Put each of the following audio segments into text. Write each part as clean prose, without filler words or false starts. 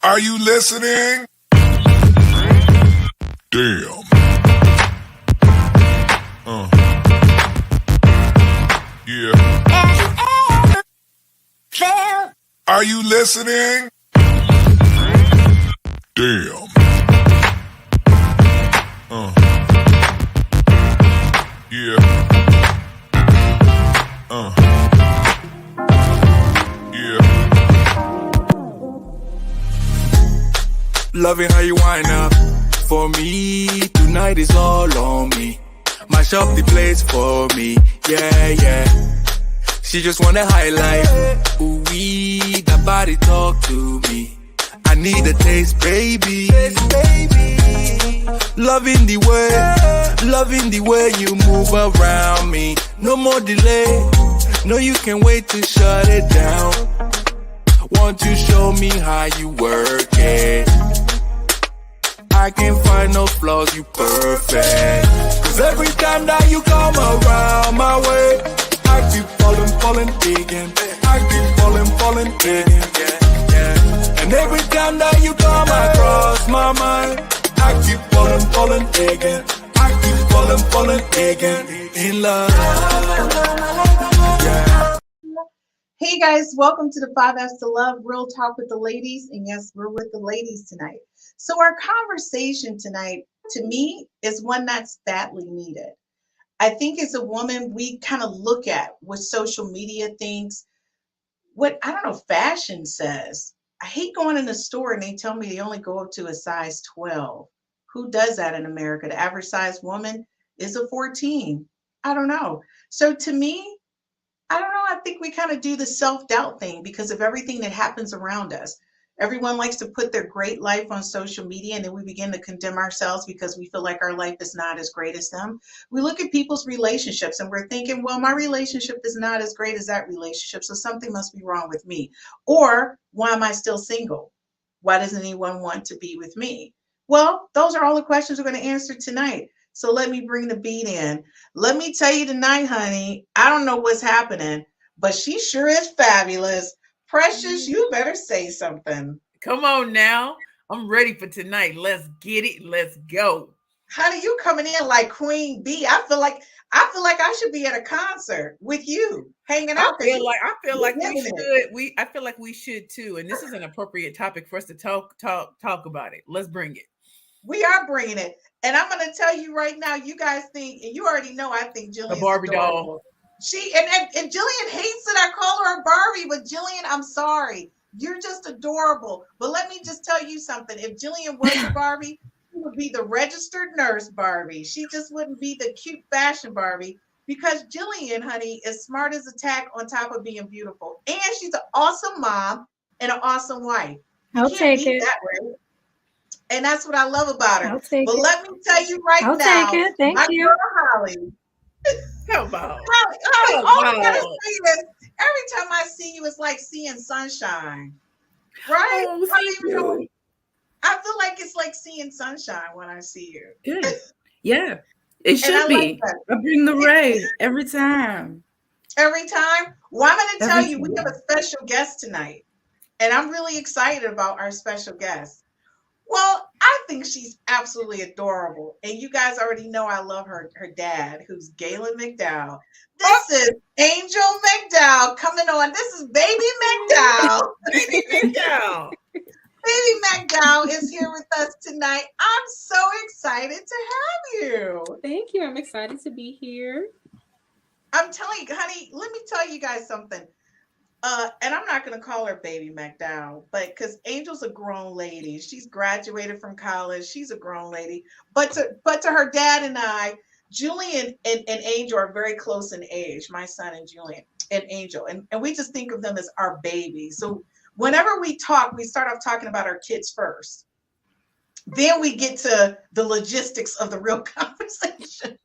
Are you listening? Damn. Yeah. Are you listening? Damn. Yeah. Yeah. Loving how you wind up for me. Tonight is all on me. Mash up the place for me. Yeah, yeah. She just wanna highlight. Ooh, that body talk to me. I need a taste, baby. Loving the way you move around me. No more delay. No, you can wait to shut it down. Want to show me how you work it. I can't find no flaws, you perfect. Cause every time that you come around my way, I keep falling again. I keep falling again. Yeah. And every time that you come across my mind, I keep falling again. I keep falling again. In love. Yeah. Hey guys, welcome to the 5F's to Love Real Talk with the Ladies. And yes, we're with the ladies tonight. So our conversation tonight, to me, is one that's badly needed. I think as a woman, we kind of look at what social media thinks, what, I don't know, fashion says. I hate going in the store and they tell me they only go up to a size 12. Who does that in America? The average size woman is a 14. I don't know. So to me, I don't know. I think we kind of do the self-doubt thing because of everything that happens around us. Everyone likes to put their great life on social media, and then we begin to condemn ourselves because we feel like our life is not as great as them. We look at people's relationships and we're thinking, well, my relationship is not as great as that relationship, so something must be wrong with me. Or why am I still single? Why doesn't anyone want to be with me? Well, those are all the questions we're going to answer tonight. So let me bring the beat in. Let me tell you tonight, honey, I don't know what's happening, but she sure is fabulous. Precious, you better say something. Come on now. I'm ready for tonight. Let's get it. Let's go. Honey, you coming in like Queen Bee. I feel like I should be at a concert with you, hanging out. I feel like we should. I feel like we should too. And this is an appropriate topic for us to talk about it. Let's bring it. We are bringing it. And I'm going to tell you right now, you guys think, and you already know, I think Jillian's a Barbie adorable. doll. And Jillian hates that I call her a Barbie, but Jillian, I'm sorry. You're just adorable. But let me just tell you something. If Jillian was a Barbie, she would be the registered nurse Barbie. She just wouldn't be the cute fashion Barbie because Jillian, honey, is smart as a tack on top of being beautiful. And she's an awesome mom and an awesome wife. I'll take it. That way. And that's what I love about her. But let me tell you I'll now, take it. Thank you. Girl Holly. How about? Holly, all I gotta say is, every time I see you, it's like seeing sunshine. Right? Oh, thank you. I feel like it's like seeing sunshine when I see you. Good. Yeah. It should be. Like I bring the ray every time. Every time? Well, I'm going to tell you, we have a special guest tonight. And I'm really excited about our special guest. Well, I think she's absolutely adorable. And you guys already know I love her dad, who's Galen McDowell. This is Angel McDowell coming on. This is Baby McDowell. Baby McDowell. Baby McDowell is here with us tonight. I'm so excited to have you. Thank you. I'm excited to be here. I'm telling you, honey, let me tell you guys something. And I'm not going to call her Baby McDowell, but because Angel's a grown lady. She's graduated from college. She's a grown lady. But to her dad and I, Julian and Angel are very close in age, my son and Julian and Angel. And we just think of them as our babies. So whenever we talk, we start off talking about our kids first. Then we get to the logistics of the real conversation.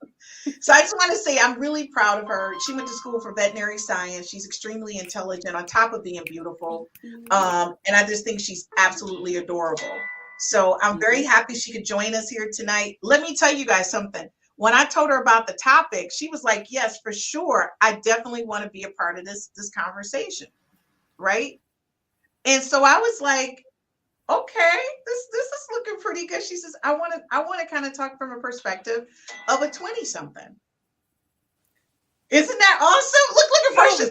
So I just want to say I'm really proud of her. She went to school for veterinary science. She's extremely intelligent on top of being beautiful. And I just think she's absolutely adorable. So I'm very happy she could join us here tonight. Let me tell you guys something. When I told her about the topic, she was like, yes, for sure. I definitely want to be a part of this conversation. Right. And so I was like, Okay, this is looking pretty good. She says, I want to kind of talk from a perspective of a 20-something. Isn't that awesome? Look at Precious.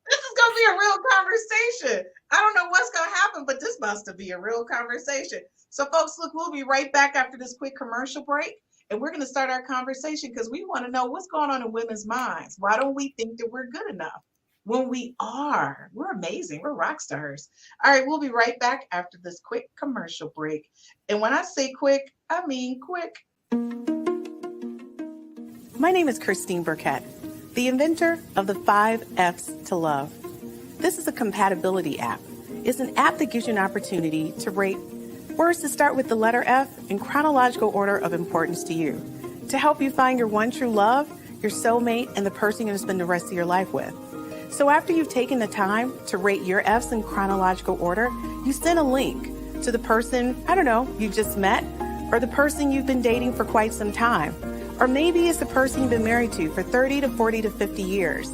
This is gonna be a real conversation. I don't know what's gonna happen, but this must be a real conversation. So, folks, look, we'll be right back after this quick commercial break, and we're gonna start our conversation because we want to know what's going on in women's minds. Why don't we think that we're good enough when we are? We're amazing. We're rock stars. All right, we'll be right back after this quick commercial break. And when I say quick, I mean quick. My name is Christine Burkett, the inventor of the 5 F's to Love. This is a compatibility app. It's an app that gives you an opportunity to rate words that start with the letter F in chronological order of importance to you, to help you find your one true love, your soulmate, and the person you're going to spend the rest of your life with. So after you've taken the time to rate your F's in chronological order, you send a link to the person, I don't know, you just met, or the person you've been dating for quite some time. Or maybe it's the person you've been married to for 30 to 40 to 50 years.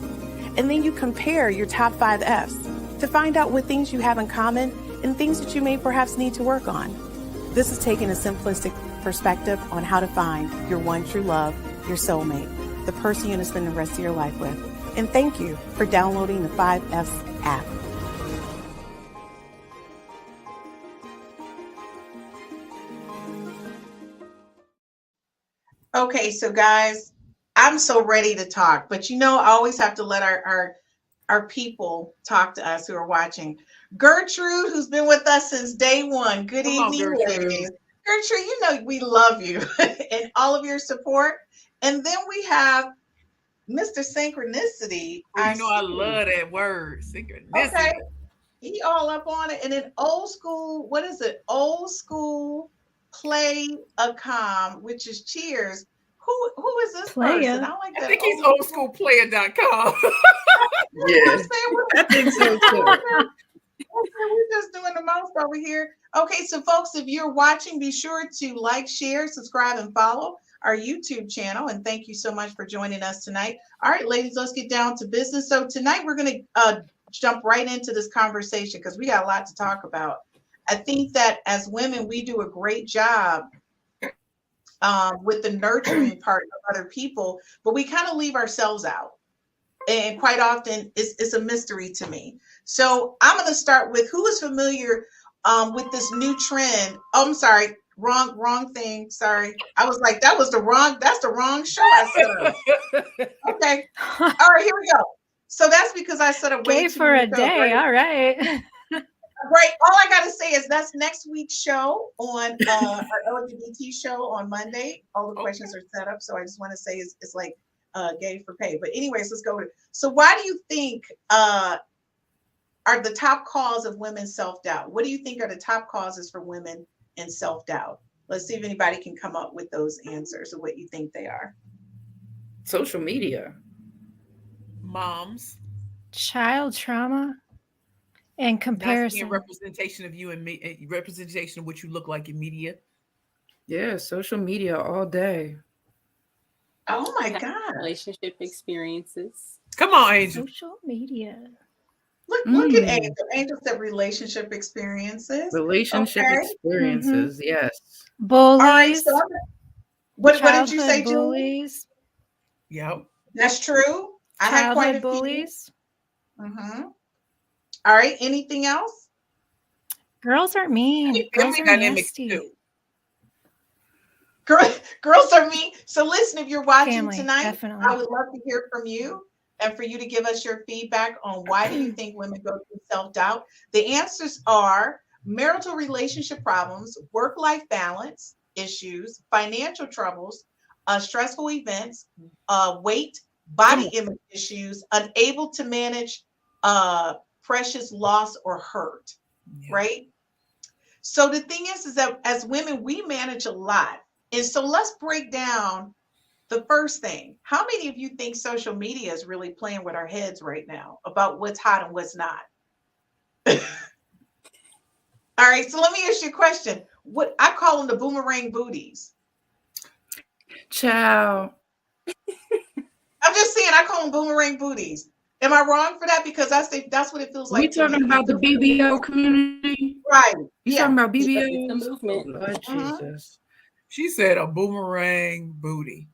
And then you compare your top 5 F's to find out what things you have in common and things that you may perhaps need to work on. This is taking a simplistic perspective on how to find your one true love, your soulmate, the person you're going to spend the rest of your life with. And thank you for downloading the 5 F's app. Okay, so guys, I'm so ready to talk, but I always have to let our people talk to us who are watching. Gertrude, who's been with us since day one. Good evening, ladies. Gertrude, we love you and all of your support. And then we have Mr. Synchronicity. I love that word, synchronicity. Okay, he all up on it. And then old school, what is it? Old school play.com, which is Cheers. Who is this person? I think he's oldschoolplayer.com. Yes, I think so too. We're just doing the most over here. Okay, so folks, if you're watching, be sure to like, share, subscribe, and follow our YouTube channel. And thank you so much for joining us tonight. All right, ladies, let's get down to business. So tonight we're going to jump right into this conversation because we got a lot to talk about. I think that as women, we do a great job with the nurturing part of other people, but we kind of leave ourselves out. And quite often, it's a mystery to me. So I'm going to start with who is familiar with this new trend. Oh, I'm sorry. Wrong thing. Sorry. I was like, that's the wrong show I set up. Okay. All right, here we go. So that's because I set up way too for a day. Right? All right. Right. All I got to say is that's next week's show on our LGBT show on Monday. All the questions are set up. So I just want to say it's like gay for pay. But anyways, let's go with it. So why do you think are the top cause of women's self-doubt? What do you think are the top causes for women in self-doubt? Let's see if anybody can come up with those answers or what you think they are. Social media. Moms. Child trauma. And comparison. Not representation of you and me, representation of what you look like in media. Yeah, social media all day. Oh my God. Relationship experiences. Come on, Angel. Social media. Look at Angel. Angel said relationship experiences. Relationship experiences, yes. Bullies. All right, so what did you say, bullies? Julie? Yep. That's true. I had quite a bullies. Mm-hmm. All right. Anything else? Girls are mean. Girls are nasty. Too. Girls are mean. So listen, if you're watching Family, tonight, definitely. I would love to hear from you and for you to give us your feedback on why do you think women go through self-doubt. The answers are marital relationship problems, work-life balance issues, financial troubles, stressful events, weight, body image issues, unable to manage precious loss or hurt, right? So the thing is that as women, we manage a lot. And so let's break down the first thing. How many of you think social media is really playing with our heads right now about what's hot and what's not? All right, so let me ask you a question. What I call them the boomerang booties. Ciao. I'm just saying, I call them boomerang booties. Am I wrong for that? Because I think that's what it feels like We to me. talking about the BBL community, right? You Yeah. talking about BBL? It's a movement. Oh, Lord Jesus. She said a boomerang booty.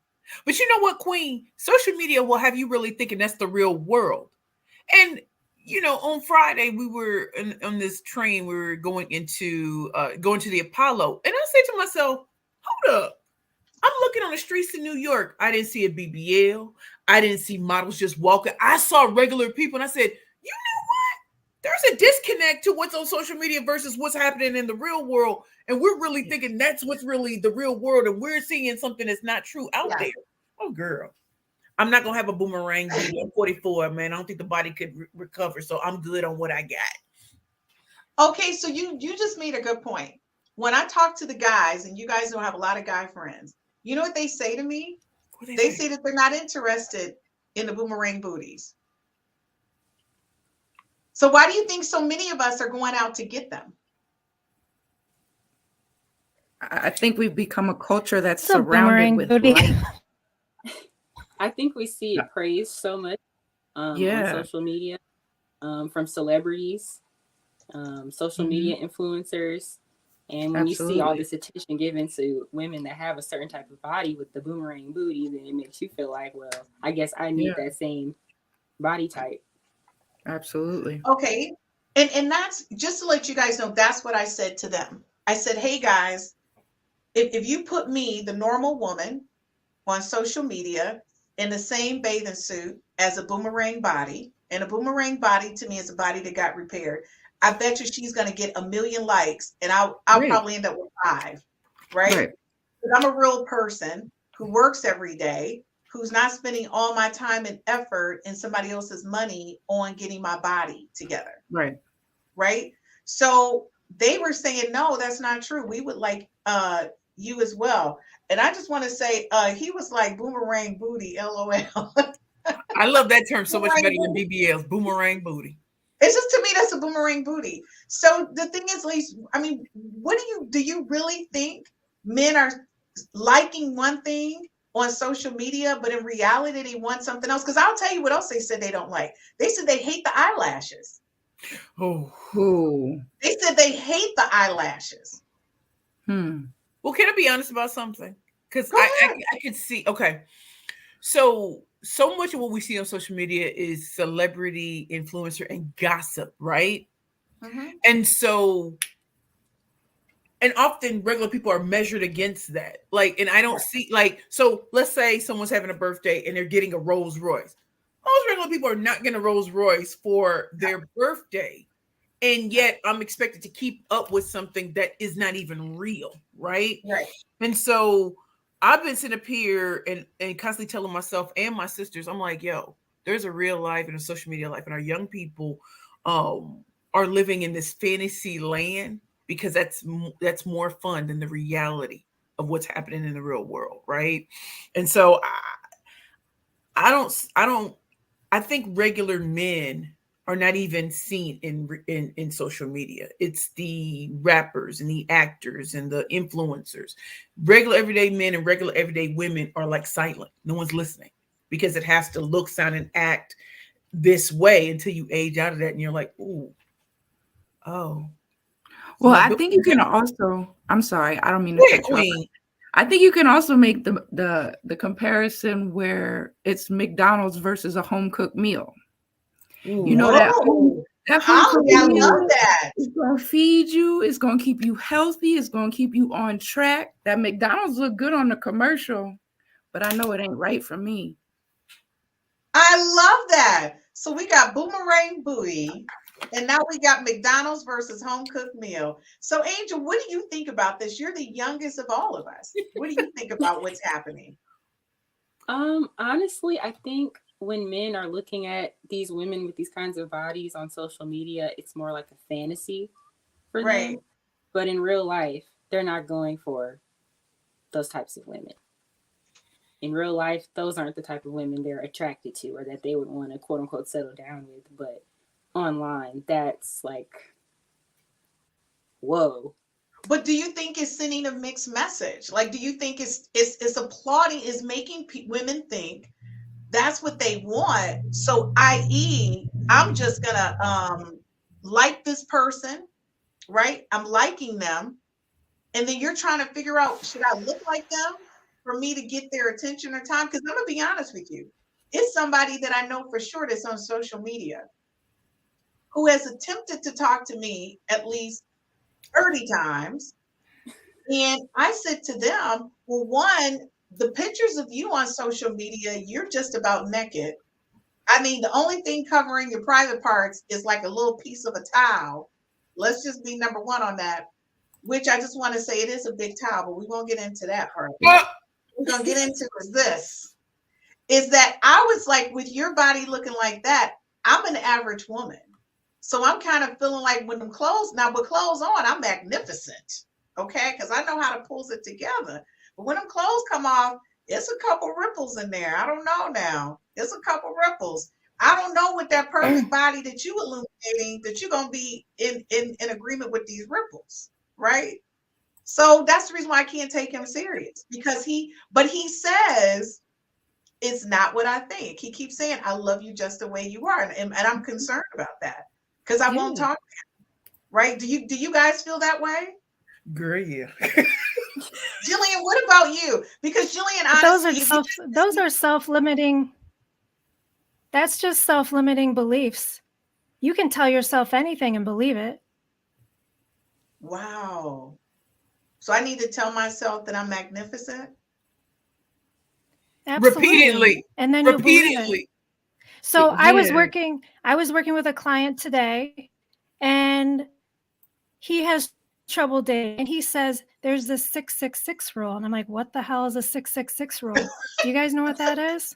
But you know what, Queen? Social media will have you really thinking that's the real world. And you know, on Friday we were on this train. We were going to the Apollo, and I said to myself, "Hold up! I'm looking on the streets in New York. I didn't see a BBL. I didn't see models just walking. I saw regular people, and I said, you know what? There's a disconnect to what's on social media versus what's happening in the real world, and we're really thinking that's what's really the real world, and we're seeing something that's not true out there. Oh, girl." I'm not gonna have a boomerang booty. I'm 44, man. I don't think the body could recover, so I'm good on what I got. Okay, so you just made a good point. When I talk to the guys, and you guys don't have a lot of guy friends, you know what they say to me? They say that they're not interested in the boomerang booties. So why do you think so many of us are going out to get them? I think we've become a culture that's surrounded with light. I think we see it praised so much on social media, from celebrities, social media influencers. And when you see all this attention given to women that have a certain type of body with the boomerang booty, then it makes you feel like, well, I guess I need that same body type. Absolutely. Okay. And that's just to let you guys know, that's what I said to them. I said, hey guys, if you put me, the normal woman, on social media in the same bathing suit as a boomerang body, and a boomerang body to me is a body that got repaired, I bet you she's going to get 1 million likes, and I'll probably end up with 5, right? But I'm a real person who works every day, who's not spending all my time and effort and somebody else's money on getting my body together. Right. So they were saying, no, that's not true. We would like you as well. And I just want to say, he was like boomerang booty, LOL. I love that term so much better than BBLs, boomerang booty. It's just, to me, that's a boomerang booty. So the thing is, Lise, I mean, what do you really think men are liking one thing on social media, but in reality they want something else? Because I'll tell you what else they said they don't like. They said they hate the eyelashes. They said they hate the eyelashes. Well, can I be honest about something? Because I could see, okay. So much of what we see on social media is celebrity, influencer, and gossip, right? And so, and often regular people are measured against that. Like, and I don't see, like, so let's say someone's having a birthday and they're getting a Rolls Royce. Most regular people are not getting a Rolls Royce for their birthday. And yet I'm expected to keep up with something that is not even real, right? And so I've been sitting up here and constantly telling myself and my sisters, I'm like, yo, there's a real life and a social media life, and our young people are living in this fantasy land because that's more fun than the reality of what's happening in the real world, right? And so I think regular men are not even seen in social media. It's the rappers and the actors and the influencers. Regular everyday men and regular everyday women are like silent. No one's listening because it has to look, sound, and act this way until you age out of that and you're like, ooh, oh. Well, I think you can also, I'm sorry, I don't mean to cut you off. I think you can also make the comparison where it's McDonald's versus a home cooked meal. You know, that home cooked meal is gonna feed you, it's gonna keep you healthy, it's gonna keep you on track. That McDonald's look good on the commercial, but I know it ain't right for me. I love that. So we got boomerang booty, and now we got McDonald's versus home cooked meal. So Angel, what do you think about this? You're the youngest of all of us. What do you think about what's happening? Honestly, I think when men are looking at these women with these kinds of bodies on social media, it's more like a fantasy for them. But in real life, they're not going for those types of women. In real life, those aren't the type of women they're attracted to or that they would want to quote unquote settle down with. But online, that's like, whoa. But do you think it's sending a mixed message? Like, do you think it's applauding, is making women think that's what they want. So, i.e., I'm just gonna like this person, right? I'm liking them, and then you're trying to figure out, should I look like them for me to get their attention or time? Because I'm gonna be honest with you, it's somebody that I know for sure that's on social media who has attempted to talk to me at least 30 times. And I said to them, well, one, the pictures of you on social media, you're just about naked. I mean, the only thing covering your private parts is like a little piece of a towel. Let's just be number one on that, which I just want to say it is a big towel, but we won't get into that part. What we're going to get into is that I was like, with your body looking like that, I'm an average woman. So I'm kind of feeling like when I'm clothes, now with clothes on, I'm magnificent. Okay, because I know how to pull it together. But when them clothes come off, it's a couple ripples in there. I don't know now. It's a couple ripples. I don't know with that perfect body that you illuminating that you're gonna be in agreement with these ripples, right? So that's the reason why I can't take him serious, because he says it's not what I think. He keeps saying, I love you just the way you are. And I'm concerned about that because I won't talk to him, right? Do you guys feel that way? Girl, yeah. Jillian, what about you? Because Jillian, honestly, those are self-limiting. That's just self-limiting beliefs. You can tell yourself anything and believe it. Wow. So I need to tell myself that I'm magnificent? Absolutely. Repeatedly. And then you'll believe it. So yeah. I was working with a client today, and he has trouble dating, and he says there's this 666 rule, and I'm like, what the hell is a 666 rule? Do you guys know what that is?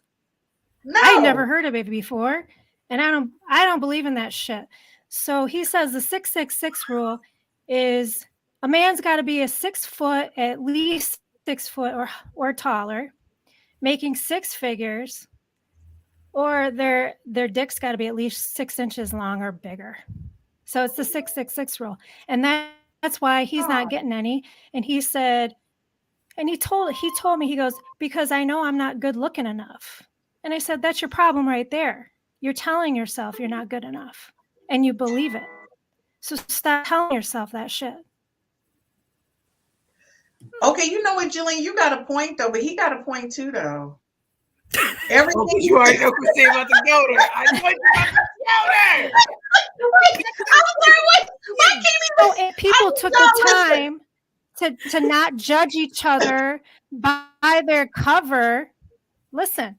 No. I never heard of it before, and I don't believe in that shit. So he says the 666 rule is a man's got to be at least 6 foot or taller, making 6 figures, or their dick's got to be at least 6 inches long or bigger. So it's the 666 rule, and that's why he's not getting any. And he said, and he told me, he goes, because I know I'm not good looking enough. And I said, that's your problem right there. You're telling yourself you're not good enough, and you believe it. So stop telling yourself that shit. Okay, you know what, Jillian, you got a point though, but he got a point too though. Everything you already know what to say about the go there. I know you about to go there. And people took the time to not judge each other by their cover. Listen,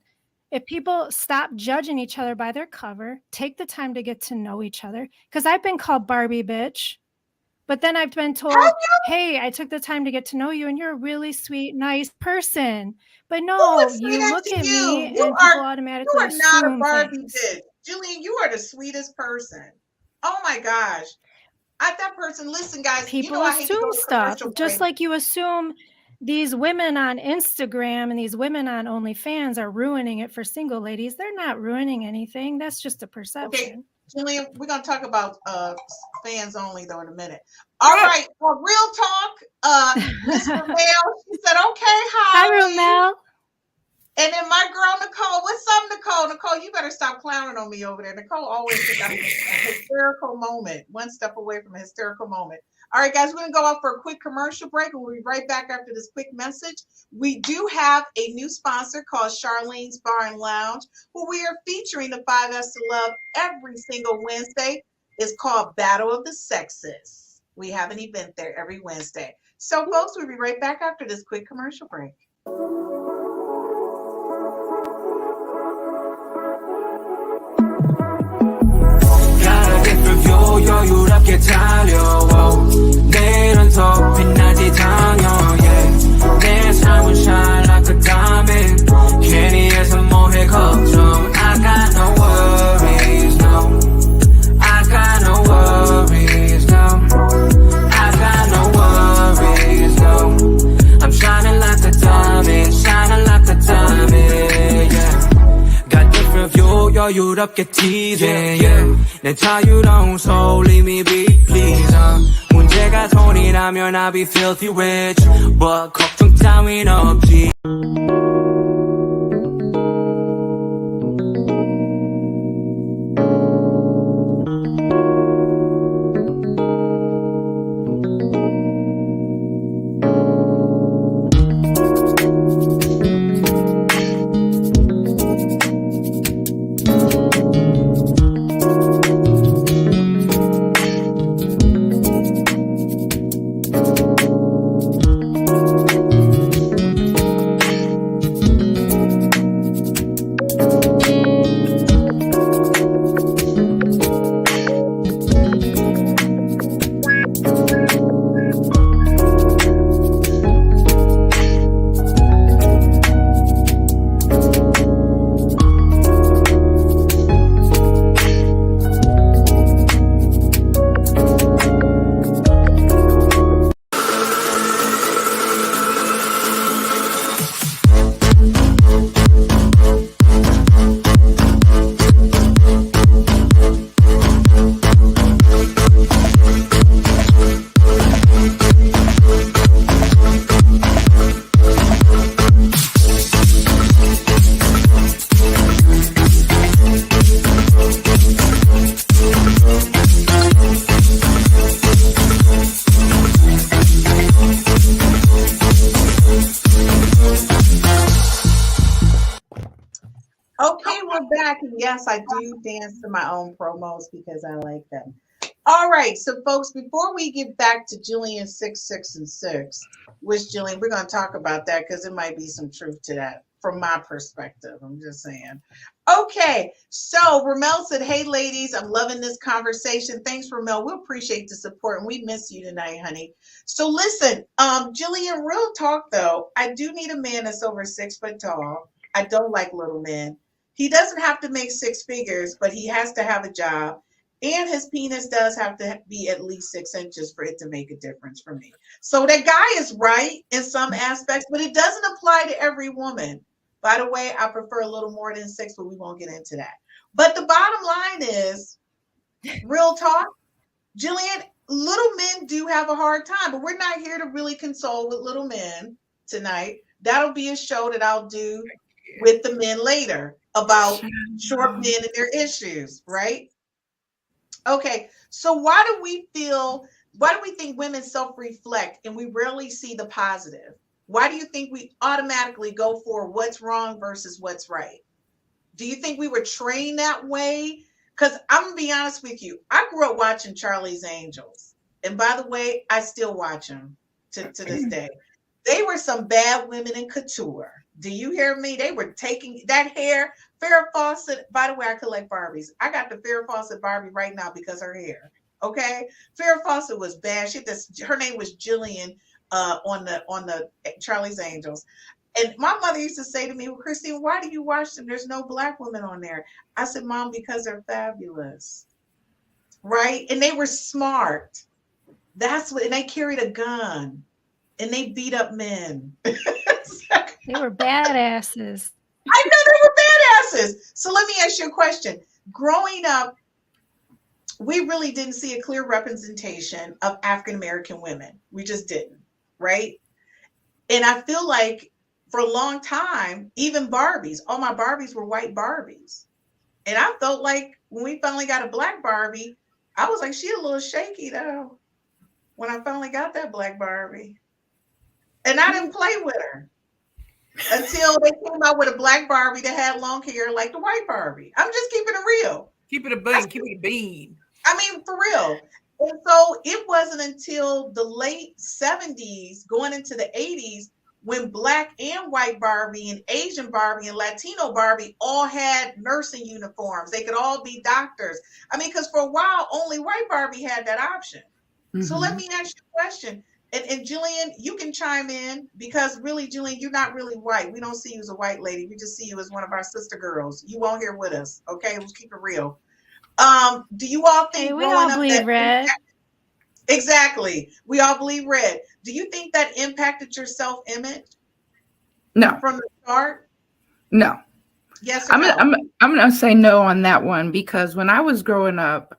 if people stop judging each other by their cover, take the time to get to know each other. Because I've been called Barbie bitch, but then I've been told, hey, I took the time to get to know you, and you're a really sweet, nice person. But no, you look at me and people automatically assume you are not a Barbie things. bitch. Julian, you are the sweetest person. Oh my gosh. That person, listen, guys. People assume stuff, just like you assume these women on Instagram and these women on OnlyFans are ruining it for single ladies. They're not ruining anything. That's just a perception. Okay, Julian, we're going to talk about fans only, though, in a minute. All right, real talk. Miss Ramel, she said, okay, hi, Ramel. And then my girl, Nicole. What's up, Nicole? Nicole, you better stop clowning on me over there. Nicole always thinks I'm a hysterical moment, one step away from a hysterical moment. All right, guys, we're going to go out for a quick commercial break, and we'll be right back after this quick message. We do have a new sponsor called Charlene's Bar and Lounge, who we are featuring the 5S to Love every single Wednesday. It's called Battle of the Sexes. We have an event there every Wednesday. So, folks, we'll be right back after this quick commercial break. 여유롭게 달려와 내일은 더 빛나지 당연 yeah. 내 삶은 shine like a diamond 괜히 해서 뭐해 걱정 I got no worries no I got no worries no I got no worries no I'm shining like a diamond yeah. got different view 여유롭게 tease yeah. 내 자유로운 soul leave me be please 문제가 돈이라면 I'll be filthy rich but 걱정 따윈 없지 back, and yes, I do dance to my own promos because I like them. All right, so folks, before we get back to Jillian 6, 6, and 6, which Jillian, we're going to talk about that because there might be some truth to that from my perspective. I'm just saying. Okay, so Ramel said, "Hey, ladies, I'm loving this conversation." Thanks, Ramel. We appreciate the support, and we miss you tonight, honey. So listen, Jillian, real talk though, I do need a man that's over 6 foot tall. I don't like little men. He doesn't have to make 6 figures, but he has to have a job. And his penis does have to be at least 6 inches for it to make a difference for me. So that guy is right in some aspects, but it doesn't apply to every woman. By the way, I prefer a little more than 6, but we won't get into that. But the bottom line is, real talk, Jillian, little men do have a hard time, but we're not here to really console with little men tonight. That'll be a show that I'll do with the men later about short men and their issues, right? Okay, so why do we think women self-reflect and we rarely see the positive? Why do you think we automatically go for what's wrong versus what's right? Do you think we were trained that way? Because I'm going to be honest with you. I grew up watching Charlie's Angels. And by the way, I still watch them to this day. They were some bad women in couture. Do you hear me? They were taking that hair. Farrah Fawcett, by the way, I collect Barbies. I got the Farrah Fawcett Barbie right now because her hair. Okay? Farrah Fawcett was bad. Her name was Jillian on the Charlie's Angels. And my mother used to say to me, "Well, Christine, why do you watch them? There's no black women on there." I said, "Mom, because they're fabulous." Right? And they were smart. And they carried a gun. And they beat up men. They were badasses. I know they were badasses. So let me ask you a question. Growing up, we really didn't see a clear representation of African-American women. We just didn't, right? And I feel like for a long time, even Barbies, all my Barbies were white Barbies. And I felt like when we finally got a black Barbie, I was like, she a little shaky though, when I finally got that black Barbie. And I didn't play with her until they came out with a black Barbie that had long hair like the white Barbie. I'm just keeping it real. Keep it a bean. Keep it a bean. I mean, for real. And so it wasn't until the late 70s, going into the 80s, when black and white Barbie and Asian Barbie and Latino Barbie all had nursing uniforms. They could all be doctors. I mean, because for a while, only white Barbie had that option. Mm-hmm. So let me ask you a question. And Jillian, you can chime in because really, Jillian, you're not really white. We don't see you as a white lady. We just see you as one of our sister girls. You won't here with us. Okay, let's keep it real. Do you all think we all believe red? Exactly. We all believe red. Do you think that impacted your self-image? No. From the start? No. Yes or no? I'm gonna say no on that one because when I was growing up,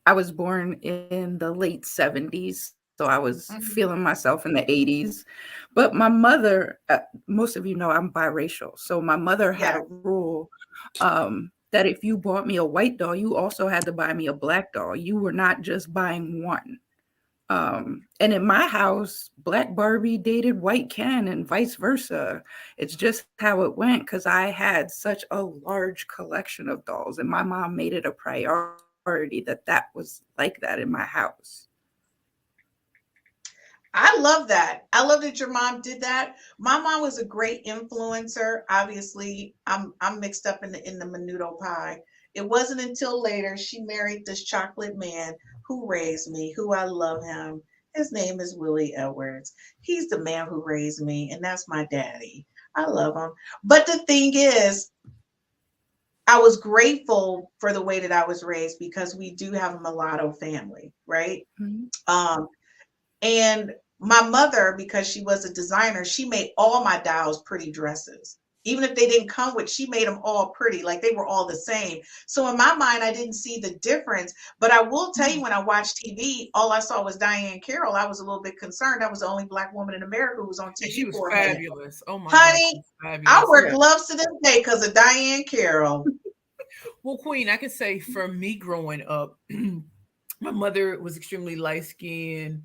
I was born in the late 70s, so I was feeling myself in the 80s. But my mother, most of you know I'm biracial, so my mother had a rule that if you bought me a white doll, you also had to buy me a black doll. You were not just buying one. And in my house, black Barbie dated white Ken and vice versa. It's just how it went because I had such a large collection of dolls, and my mom made it a priority that was like that in my house. I love that. I love that your mom did that. My mom was a great influencer. Obviously, I'm mixed up in the menudo pie. It wasn't until later she married this chocolate man who raised me, who I love him. His name is Willie Edwards. He's the man who raised me, and that's my daddy. I love him. But the thing is, I was grateful for the way that I was raised because we do have a mulatto family, right? Mm-hmm. And my mother, because she was a designer, she made all my dolls pretty dresses. Even if they didn't come with, she made them all pretty, like they were all the same. So in my mind, I didn't see the difference. But I will tell you, when I watched TV, all I saw was Diane Carroll. I was a little bit concerned. I was the only black woman in America who was on TV. She was fabulous. Oh my honey, God, I wear gloves to this day because of Diane Carroll. Well, Queen, I could say for me growing up, my mother was extremely light-skinned,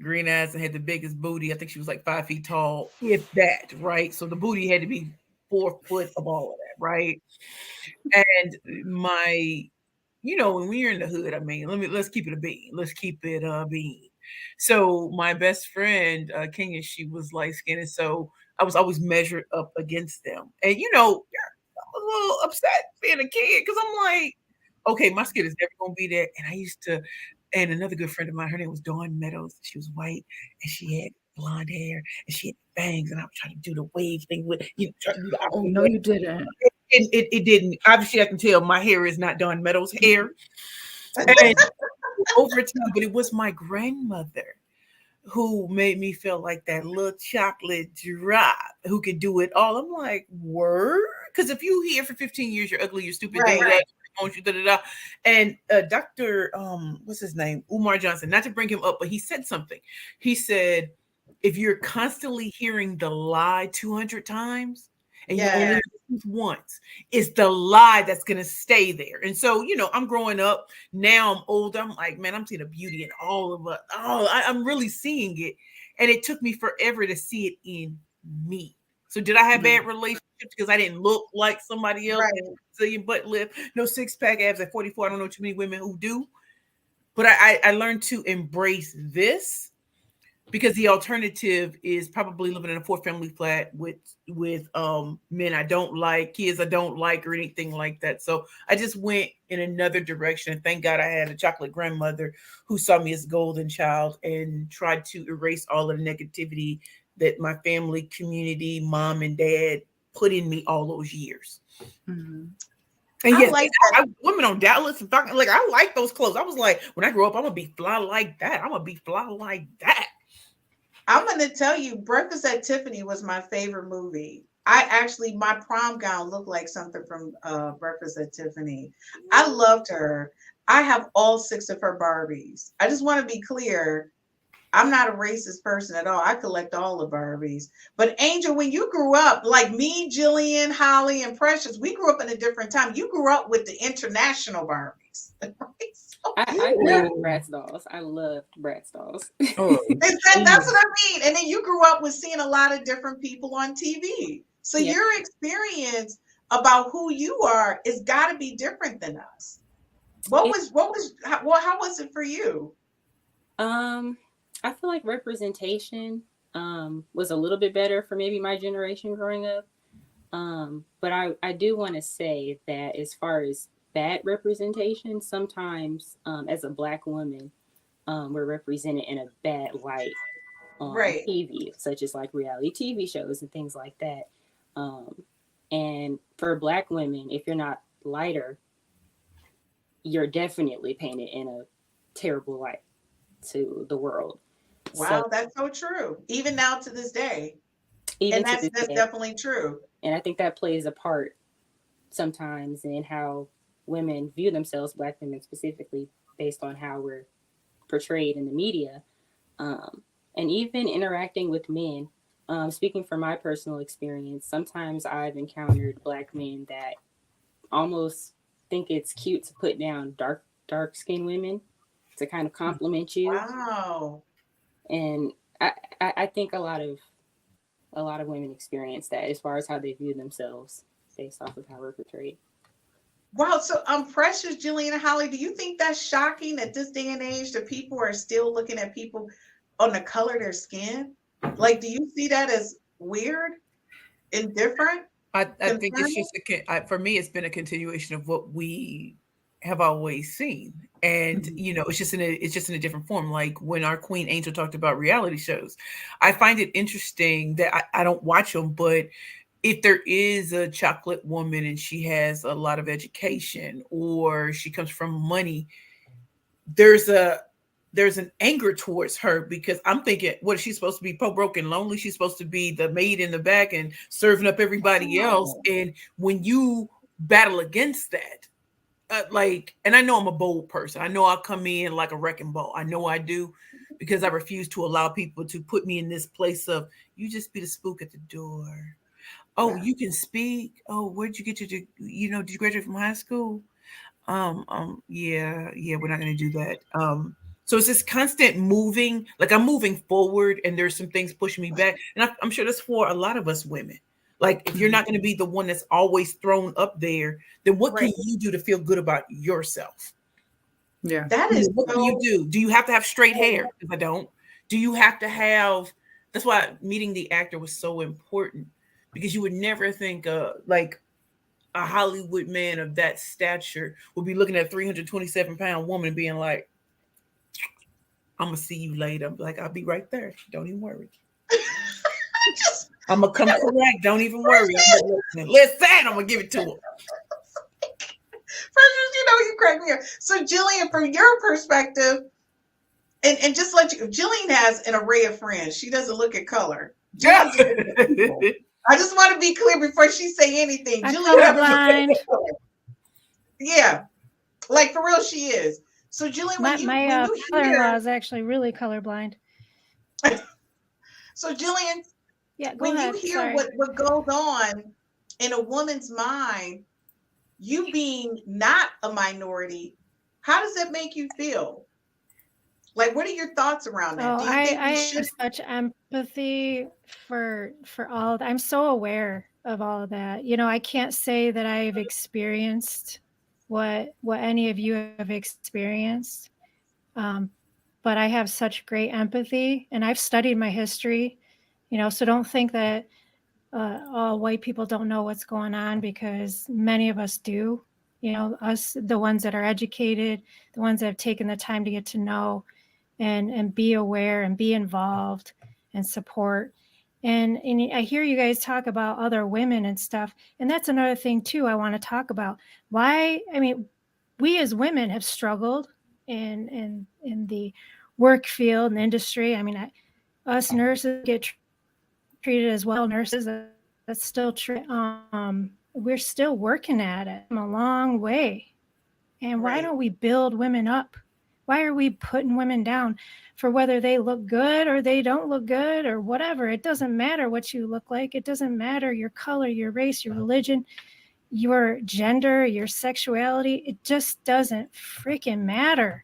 green eyes, and had the biggest booty. I think she was like 5 feet tall, if that, right? So the booty had to be 4 foot of all of that, right? And my, when we're in the hood, I mean, let's keep it a bean. Let's keep it a bean. So my best friend, Kenya, she was light skinned, and so I was always measured up against them. And I was a little upset being a kid because I'm like, okay, my skin is never gonna be there. And I used to, and another good friend of mine, her name was Dawn Meadows. She was white and she had blonde hair and she had bangs, and I was trying to do the wave thing with trying to do the Oh opposite no, way. you didn't. It didn't. Obviously, I can tell my hair is not Dawn Meadows' hair, and over time, but it was my grandmother who made me feel like that little chocolate drop who could do it all. I'm like, word? Because if you here for 15 years, you're ugly, you're stupid, Right. you da da da. And Dr. What's his name? Umar Johnson, not to bring him up, but he said something. He said, if you're constantly hearing the lie 200 times and you only Yeah. hear the truth once, it's the lie that's going to stay there. And so, I'm growing up now, I'm older. I'm like, man, I'm seeing the beauty in all of us. Oh, I'm really seeing it. And it took me forever to see it in me. So did I have bad relationships because I didn't look like somebody else? Right. Brazilian butt lift, no six pack abs at 44. I don't know too many women who do. But I learned to embrace this because the alternative is probably living in a four family flat with men I don't like, kids I don't like, or anything like that. So I just went in another direction. And thank God I had a chocolate grandmother who saw me as golden child and tried to erase all of the negativity that my family, community, mom and dad put in me all those years. Mhm. And I yes, like that. women on Dallas and talking like I like those clothes. I was like, when I grow up, I'm gonna be fly like that. I'm gonna be fly like that. I'm going to tell you, Breakfast at Tiffany was my favorite movie. My prom gown looked like something from Breakfast at Tiffany. I loved her. I have all six of her Barbies. I just want to be clear. I'm not a racist person at all. I collect all the Barbies. But Angel, when you grew up, like me, Jillian, Holly, and Precious, we grew up in a different time. You grew up with the international Barbies. I collect Bratz dolls. I loved Bratz dolls. Oh, That's what I mean. And then you grew up with seeing a lot of different people on TV. So Yeah. your experience about who you are is got to be different than us. How was it for you? I feel like representation was a little bit better for maybe my generation growing up. But I do want to say that as far as bad representation, sometimes as a Black woman, we're represented in a bad light on Right. TV, such as like reality TV shows and things like that. And for Black women, if you're not lighter, you're definitely painted in a terrible light to the world. Wow, So that's so true. Even now to this day. even And to that's this that's day, definitely true. and I think that plays a part sometimes in how women view themselves, Black women specifically, based on how we're portrayed in the media, and even interacting with men. Speaking from my personal experience, sometimes I've encountered Black men that almost think it's cute to put down dark skinned women to kind of compliment you, Wow. and I think a lot of women experience that as far as how they view themselves based off of how we're portrayed. Wow. So Precious, Jillian, and Holly, do you think that's shocking at this day and age that people are still looking at people on the color of their skin? Like, do you see that as weird, indifferent, I think it's concerning? just for me, it's been a continuation of what we have always seen, and Mhm. it's just in a different form. Like when our Queen Angel talked about reality shows, I find it interesting that I don't watch them, but if there is a chocolate woman and she has a lot of education or she comes from money, there's a there's an anger towards her because I'm thinking, what is she supposed to be, po broke and lonely? She's supposed to be the maid in the back and serving up everybody else. Oh, And when you battle against that, and I know I'm a bold person. I know I'll come in like a wrecking ball. I know I do because I refuse to allow people to put me in this place of you just be the spook at the door. Oh, yeah. you can speak. Oh, where'd you get did you graduate from high school? Yeah, we're not gonna do that. So it's this constant moving, like I'm moving forward and there's some things pushing me back. And I'm sure that's for a lot of us women. Like if you're not going to be the one that's always thrown up there, then what can you do to feel good about yourself? Yeah. That is what can you do? Do you have to have straight hair? Because I don't. Do you have to have, that's why meeting the actor was so important, because you would never think like a Hollywood man of that stature would be looking at a 327-pound woman and being like, I'm gonna see you later. I'm like, I'll be right there. Don't even worry. I'm gonna come correct. Don't even worry. Listen, I'm gonna give it to him. You crack me up. So Jillian, from your perspective, and just let you, Jillian has an array of friends. She doesn't look at color. I just want to be clear before she say anything. Jillian, yeah, like for real, she is. So Jillian, my father-in-law is actually really colorblind. So Jillian, when you hear what goes on in a woman's mind, you being not a minority, how does that make you feel? Like, what are your thoughts around that? Do you think I have such empathy for all of that. I'm so aware of all of that. You know, I can't say that I've experienced what any of you have experienced, but I have such great empathy, and I've studied my history. You know, so don't think that all white people don't know what's going on, because many of us do. You know, us, the ones that are educated, the ones that have taken the time to get to know and be aware and be involved and support. And I hear you guys talk about other women and stuff. And that's another thing too I want to talk about. Why, I mean, we as women have struggled in the work field and industry. I mean, us nurses get treated as well. Nurses, that's still true. We're still working at it a long way. And why don't we build women up? Why are we putting women down for whether they look good or they don't look good or whatever? It doesn't matter what you look like. It doesn't matter your color, your race, your religion, your gender, your sexuality. It just doesn't freaking matter.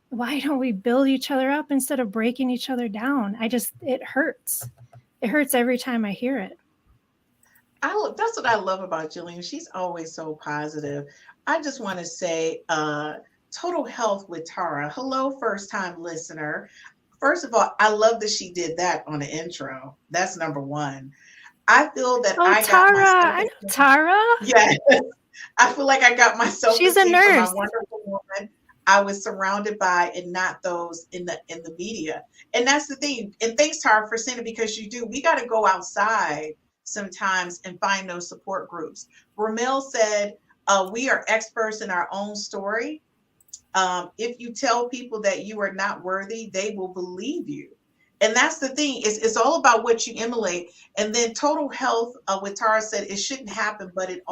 Why don't we build each other up instead of breaking each other down? It hurts. It hurts every time I hear it. That's what I love about Jillian. She's always so positive. I just want to say, Total Health with Tara. Hello, first time listener. First of all, I love that she did that on the intro. That's number one. I feel that I know Tara. Yeah. I feel like I got myself. She's a nurse. From my wonderful woman I was surrounded by, and not those in the media. And that's the thing. And thanks, Tara, for saying it, because you do. We got to go outside sometimes and find those support groups. Ramil said, we are experts in our own story. If you tell people that you are not worthy, they will believe you. And that's the thing. It's all about what you emulate. And then Total Health with Tara said it shouldn't happen, but it's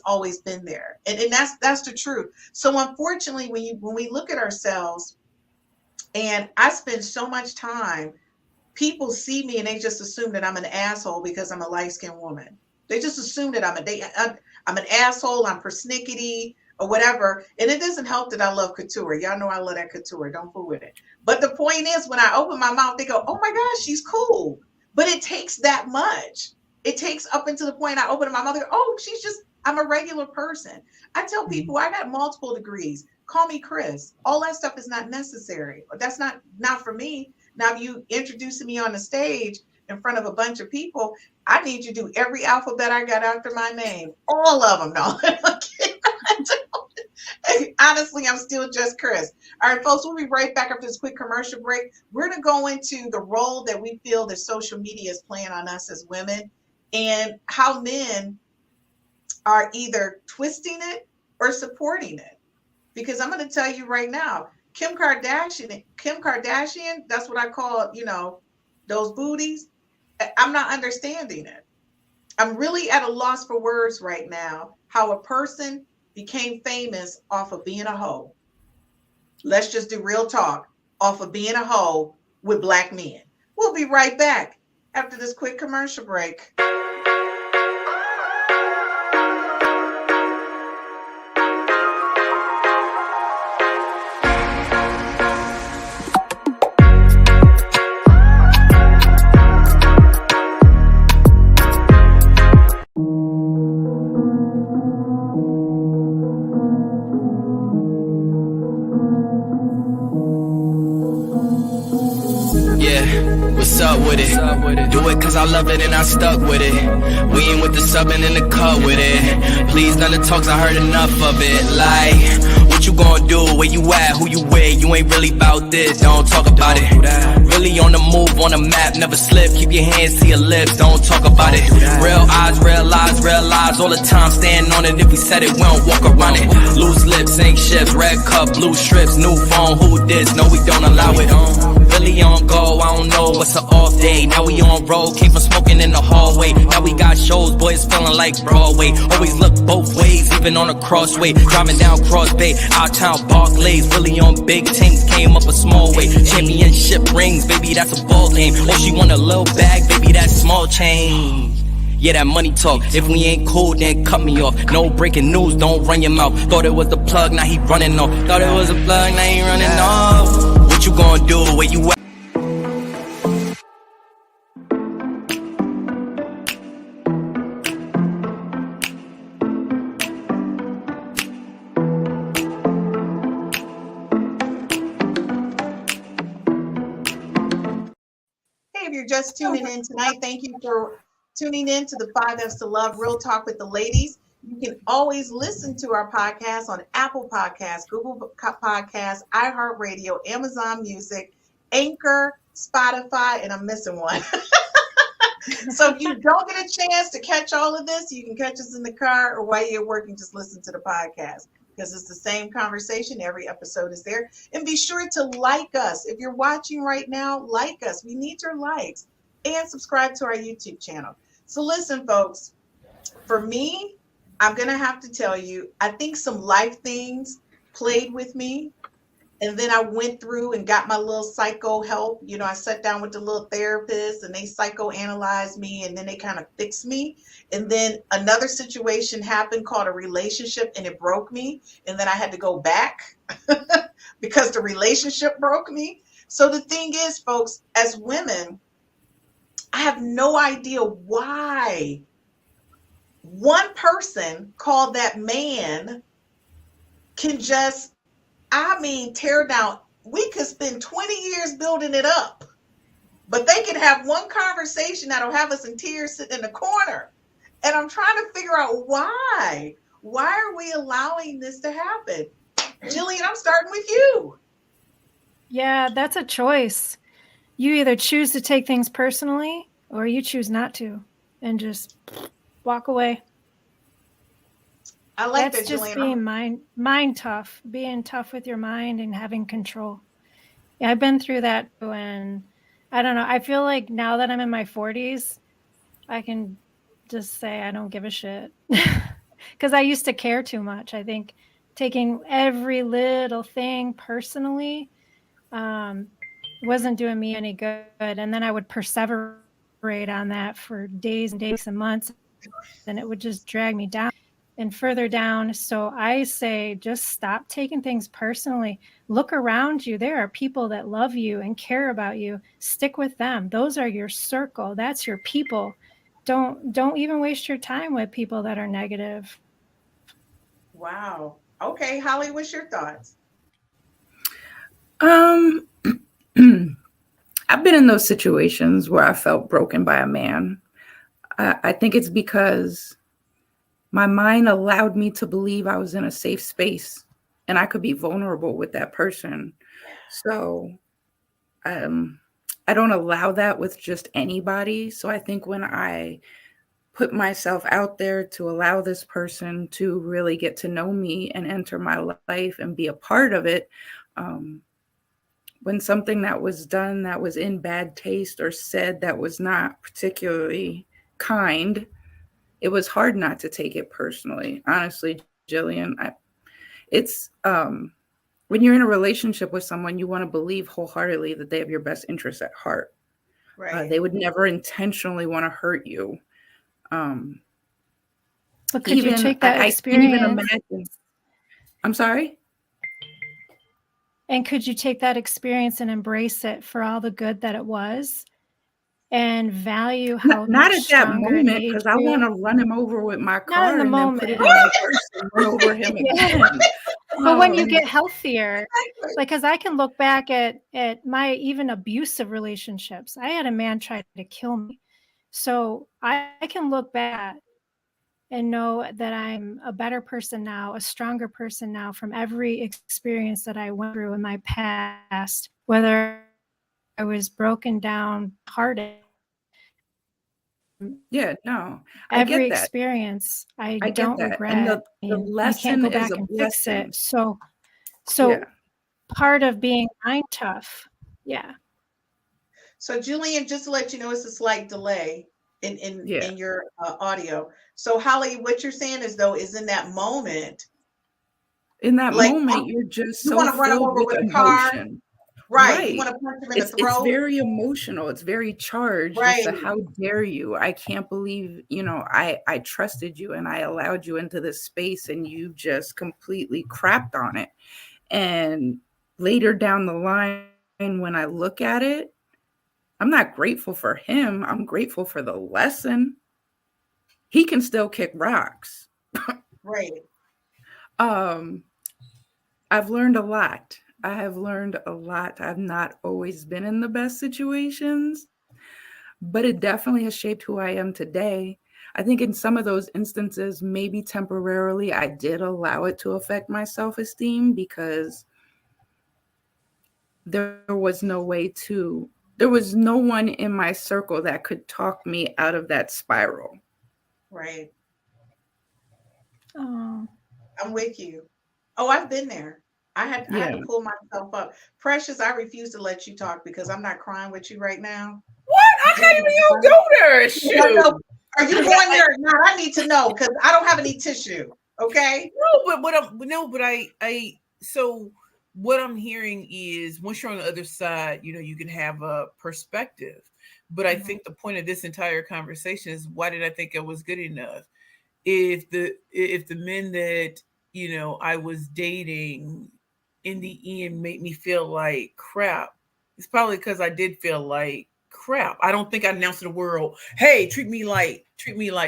always been there. And that's the truth. So unfortunately, when we look at ourselves, and I spend so much time, people see me and they just assume that I'm an asshole because I'm a light-skinned woman. They just assume that I'm an asshole, I'm persnickety, or whatever. And it doesn't help that I love couture. Y'all know I love that couture. Don't fool with it. But the point is, when I open my mouth, they go, oh my gosh, she's cool. But it takes that much. It takes up until the point I open my mouth, they go, oh, I'm a regular person. I tell people I got multiple degrees. Call me Chris. All that stuff is not necessary. That's not for me. Now, if you introducing me on the stage in front of a bunch of people, I need you to do every alphabet I got after my name. All of them. No. Honestly, I'm still just Chris. All right, folks, we'll be right back after this quick commercial break. We're going to go into the role that we feel that social media is playing on us as women, and how men are either twisting it or supporting it. Because I'm going to tell you right now, Kim Kardashian, that's what I call, those booties. I'm not understanding it. I'm really at a loss for words right now, how a person became famous off of being a hoe. Let's just do real talk, off of being a hoe with black men. We'll be right back after this quick commercial break. it. What's up with it? Do it cause I love it and I stuck with it. We ain't with the subbing in the cut with it. Please none of the talks, I heard enough of it. Like, what you gonna do? Where you at? Who you with? You ain't really about this, don't talk about it. Really on the move, on the map, never slip. Keep your hands to your lips, don't talk about it. Real eyes, real lies all the time. Stand on it, if we said it, we don't walk around it. Loose lips, ain't ships, red cup, blue strips, new phone, who this? No, we don't allow it. Really on go, I don't know what's an off day. Now we on road, came from smoking in the hallway. Now we got shows, boys feeling like Broadway. Always look both ways, even on a crossway. Driving down Cross Bay, out town Barclays. Really on big things, came up a small way. Championship rings, baby, that's a ball game. Oh, she want a little bag, baby, that's small change. Yeah, that money talk. If we ain't cool, then cut me off. No breaking news, don't run your mouth. Thought it was the plug, now he running off. Thought it was a plug, now he running off. What you gonna do? Where you at? Hey, if you're just tuning in tonight, thank you for tuning in to the 5Fs to Love Real Talk with the Ladies. You can always listen to our podcast on Apple Podcasts, Google Podcasts, iHeartRadio, Amazon Music, Anchor, Spotify, and I'm missing one. So if you don't get a chance to catch all of this, you can catch us in the car or while you're working, just listen to the podcast because it's the same conversation. Every episode is there. And be sure to like us. If you're watching right now, like us. We need your likes. And subscribe to our YouTube channel. So listen, folks, for me, I'm going to have to tell you, I think some life things played with me. And then I went through and got my little psycho help. You know, I sat down with the little therapist and they psychoanalyzed me and then they kind of fixed me. And then another situation happened called a relationship and it broke me. And then I had to go back because the relationship broke me. So the thing is, folks, as women, I have no idea why one person called that man can just, tear down. We could spend 20 years building it up, but they can have one conversation that'll have us in tears sitting in the corner. And I'm trying to figure out why. Why are we allowing this to happen? Jillian, I'm starting with you. Yeah, that's a choice. You either choose to take things personally or you choose not to and just walk away. I like That's that, just Jillian. being tough, being tough with your mind and having control. Yeah, I've been through that and I don't know. I feel like now that I'm in my 40s, I can just say I don't give a shit because I used to care too much. I think taking every little thing personally wasn't doing me any good. And then I would perseverate on that for days and days and months, and it would just drag me down and further down. So I say, just stop taking things personally. Look around you. There are people that love you and care about you. Stick with them. Those are your circle. That's your people. Don't even waste your time with people that are negative. Wow. Okay, Holly, what's your thoughts? I've been in those situations where I felt broken by a man. I think it's because my mind allowed me to believe I was in a safe space and I could be vulnerable with that person. So I don't allow that with just anybody. So I think when I put myself out there to allow this person to really get to know me and enter my life and be a part of it, when something that was done that was in bad taste or said that was not particularly kind, it was hard not to take it personally. Honestly, Jillian, it's when you're in a relationship with someone, you want to believe wholeheartedly that they have your best interests at heart. Right. They would never intentionally want to hurt you. But could you take that experience? I can't even imagine. I'm sorry? And could you take that experience and embrace it for all the good that it was and value how not at that moment, because I want to run him over with my car and then put it in my purse and run over him again. But when you get healthier, like, because I can look back at my even abusive relationships. I had a man try to kill me. So I can look back and know that I'm a better person now, a stronger person now from every experience that I went through in my past, whether I was broken down, hearted. Yeah, no, I Every get that. experience, I I get don't that. And regret. the And you can't lesson go is back a and fix blessing. it. So Yeah. part of being mind tough. Yeah. So Julian, just to let you know, it's a slight delay Yeah. in your audio. So Holly, what you're saying is though is in that moment, In that like moment, you're just you so want to run them filled over with with a car, emotion. right? You Right. want to punch them in the It's throat, very emotional. It's very charged. It's a right? how dare you? I can't believe, I trusted you and I allowed you into this space and you just completely crapped on it. And later down the line, when I look at it, I'm not grateful for him. I'm grateful for the lesson. He can still kick rocks. Right. I've learned a lot. I have learned a lot. I've not always been in the best situations, but it definitely has shaped who I am today. I think in some of those instances, maybe temporarily, I did allow it to affect my self-esteem because there was no one in my circle that could talk me out of that spiral. Right. Oh. I'm with you. Oh, I've been there. I had Yeah. to pull myself up. Precious, I refuse to let you talk because I'm not crying with you right now. What? I can't even go there. Shoot. Are you going there or not? I need to know because I don't have any tissue. Okay. So what I'm hearing is once you're on the other side, you can have a perspective. But I think the point of this entire conversation is why did I think it was good enough? If the men that I was dating in the end made me feel like crap, it's probably because I did feel like crap. I don't think I announced to the world, hey, treat me like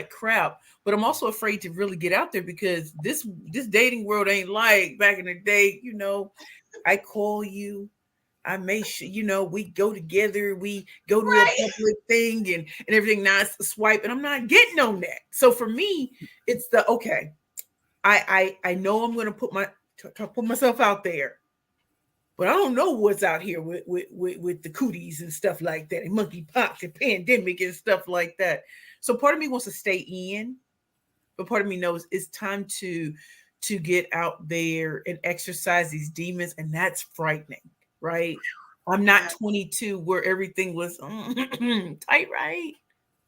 crap. But I'm also afraid to really get out there because this dating world ain't like back in the day. I call you, I make sure, we go together, we go to a public thing and everything. Now it's a swipe, and I'm not getting on that. So for me, it's the okay. I know I'm gonna put myself out there, but I don't know what's out here with the cooties and stuff like that, and monkeypox and pandemic and stuff like that. So part of me wants to stay in, but part of me knows it's time to get out there and exercise these demons, and that's frightening, right? I'm not 22 where everything was tight, right?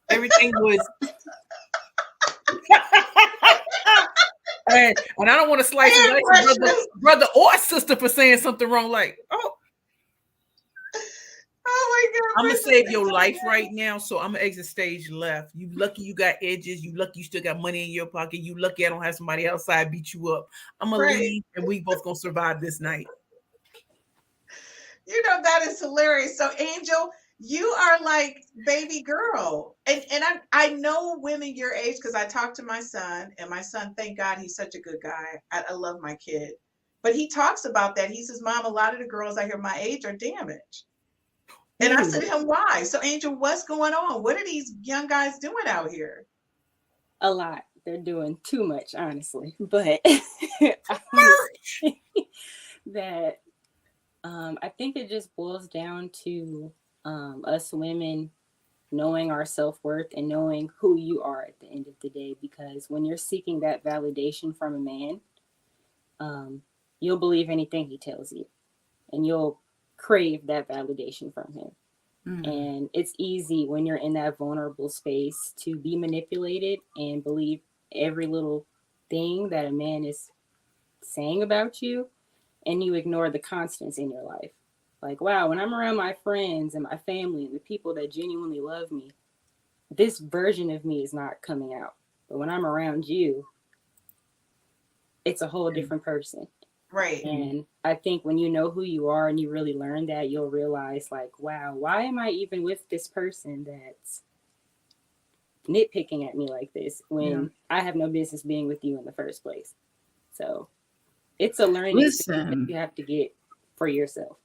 Everything was and I don't want to slice and dice brother or sister for saying something wrong, like, oh my God. I'm gonna save your life right now, so I'm gonna exit stage left. You lucky you got edges. You lucky you still got money in your pocket. You lucky I don't have somebody outside beat you up. I'm gonna leave, and we both gonna survive this night. That is hilarious. So Angel, you are like baby girl, and I know women your age because I talked to my son, and my son, thank God, he's such a good guy. I love my kid, but he talks about that. He says, "Mom, a lot of the girls I hear my age are damaged." And I said to him, why? So Angel, what's going on? What are these young guys doing out here? A lot. They're doing too much, honestly. But that I think it just boils down to us women knowing our self-worth and knowing who you are at the end of the day. Because when you're seeking that validation from a man, you'll believe anything he tells you, and you'll crave that validation from him. And it's easy when you're in that vulnerable space to be manipulated and believe every little thing that a man is saying about you, and you ignore the constants in your life. Like, wow, when I'm around my friends and my family and the people that genuinely love me, this version of me is not coming out. But when I'm around you, it's a whole different person. Right. And I think when you know who you are and you really learn that, you'll realize, like, wow, why am I even with this person that's nitpicking at me like this when I have no business being with you in the first place? So It's a learning experience that you have to get for yourself.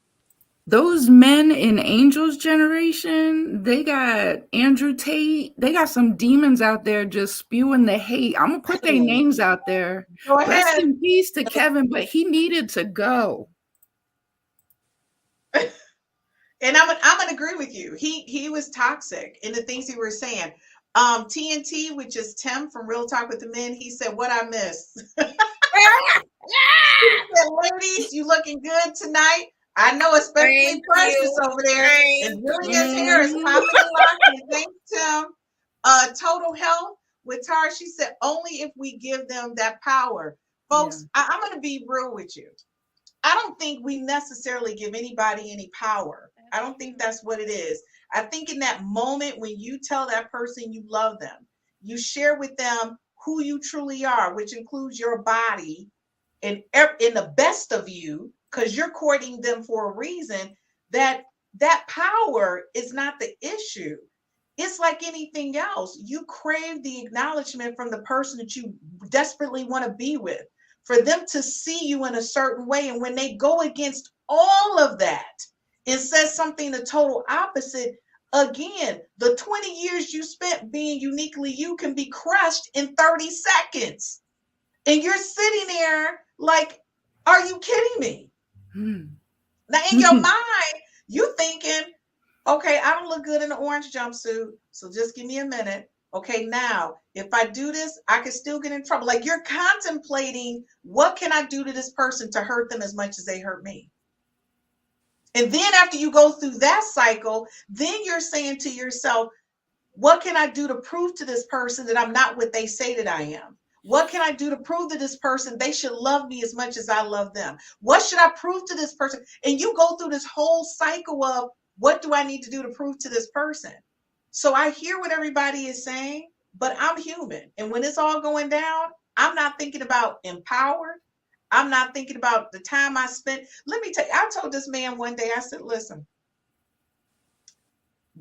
Those men in Angel's generation, they got Andrew Tate. They got some demons out there just spewing the hate. I'm gonna put their names out there. Go ahead. Rest in peace to Kevin, but he needed to go. And I'm gonna agree with you. He was toxic in the things he was saying. TNT, which is Tim from Real Talk with the Men, he said, "What I missed." He said, "Ladies, you looking good tonight. I know, especially Precious over there. And Julia's hair is popping and locking. Thanks, Tim. Total Health with Tara, she said, only if we give them that power." Folks, I'm going to be real with you. I don't think we necessarily give anybody any power. I don't think that's what it is. I think in that moment when you tell that person you love them, you share with them who you truly are, which includes your body and in the best of you, because you're courting them for a reason, that power is not the issue. It's like anything else. You crave the acknowledgement from the person that you desperately want to be with, for them to see you in a certain way. And when they go against all of that and says something the total opposite, again, the 20 years you spent being uniquely you can be crushed in 30 seconds. And you're sitting there like, are you kidding me? Now, in your mind, you thinking, okay, I don't look good in an orange jumpsuit, so just give me a minute. Okay, now, if I do this, I can still get in trouble. Like, you're contemplating, what can I do to this person to hurt them as much as they hurt me? And then after you go through that cycle, then you're saying to yourself, what can I do to prove to this person that I'm not what they say that I am? What can I do to prove to this person they should love me as much as I love them? What should I prove to this person? And you go through this whole cycle of, what do I need to do to prove to this person? So I hear what everybody is saying, but I'm human. And when it's all going down, I'm not thinking about empowered. I'm not thinking about the time I spent. Let me tell you, I told this man one day, I said, listen,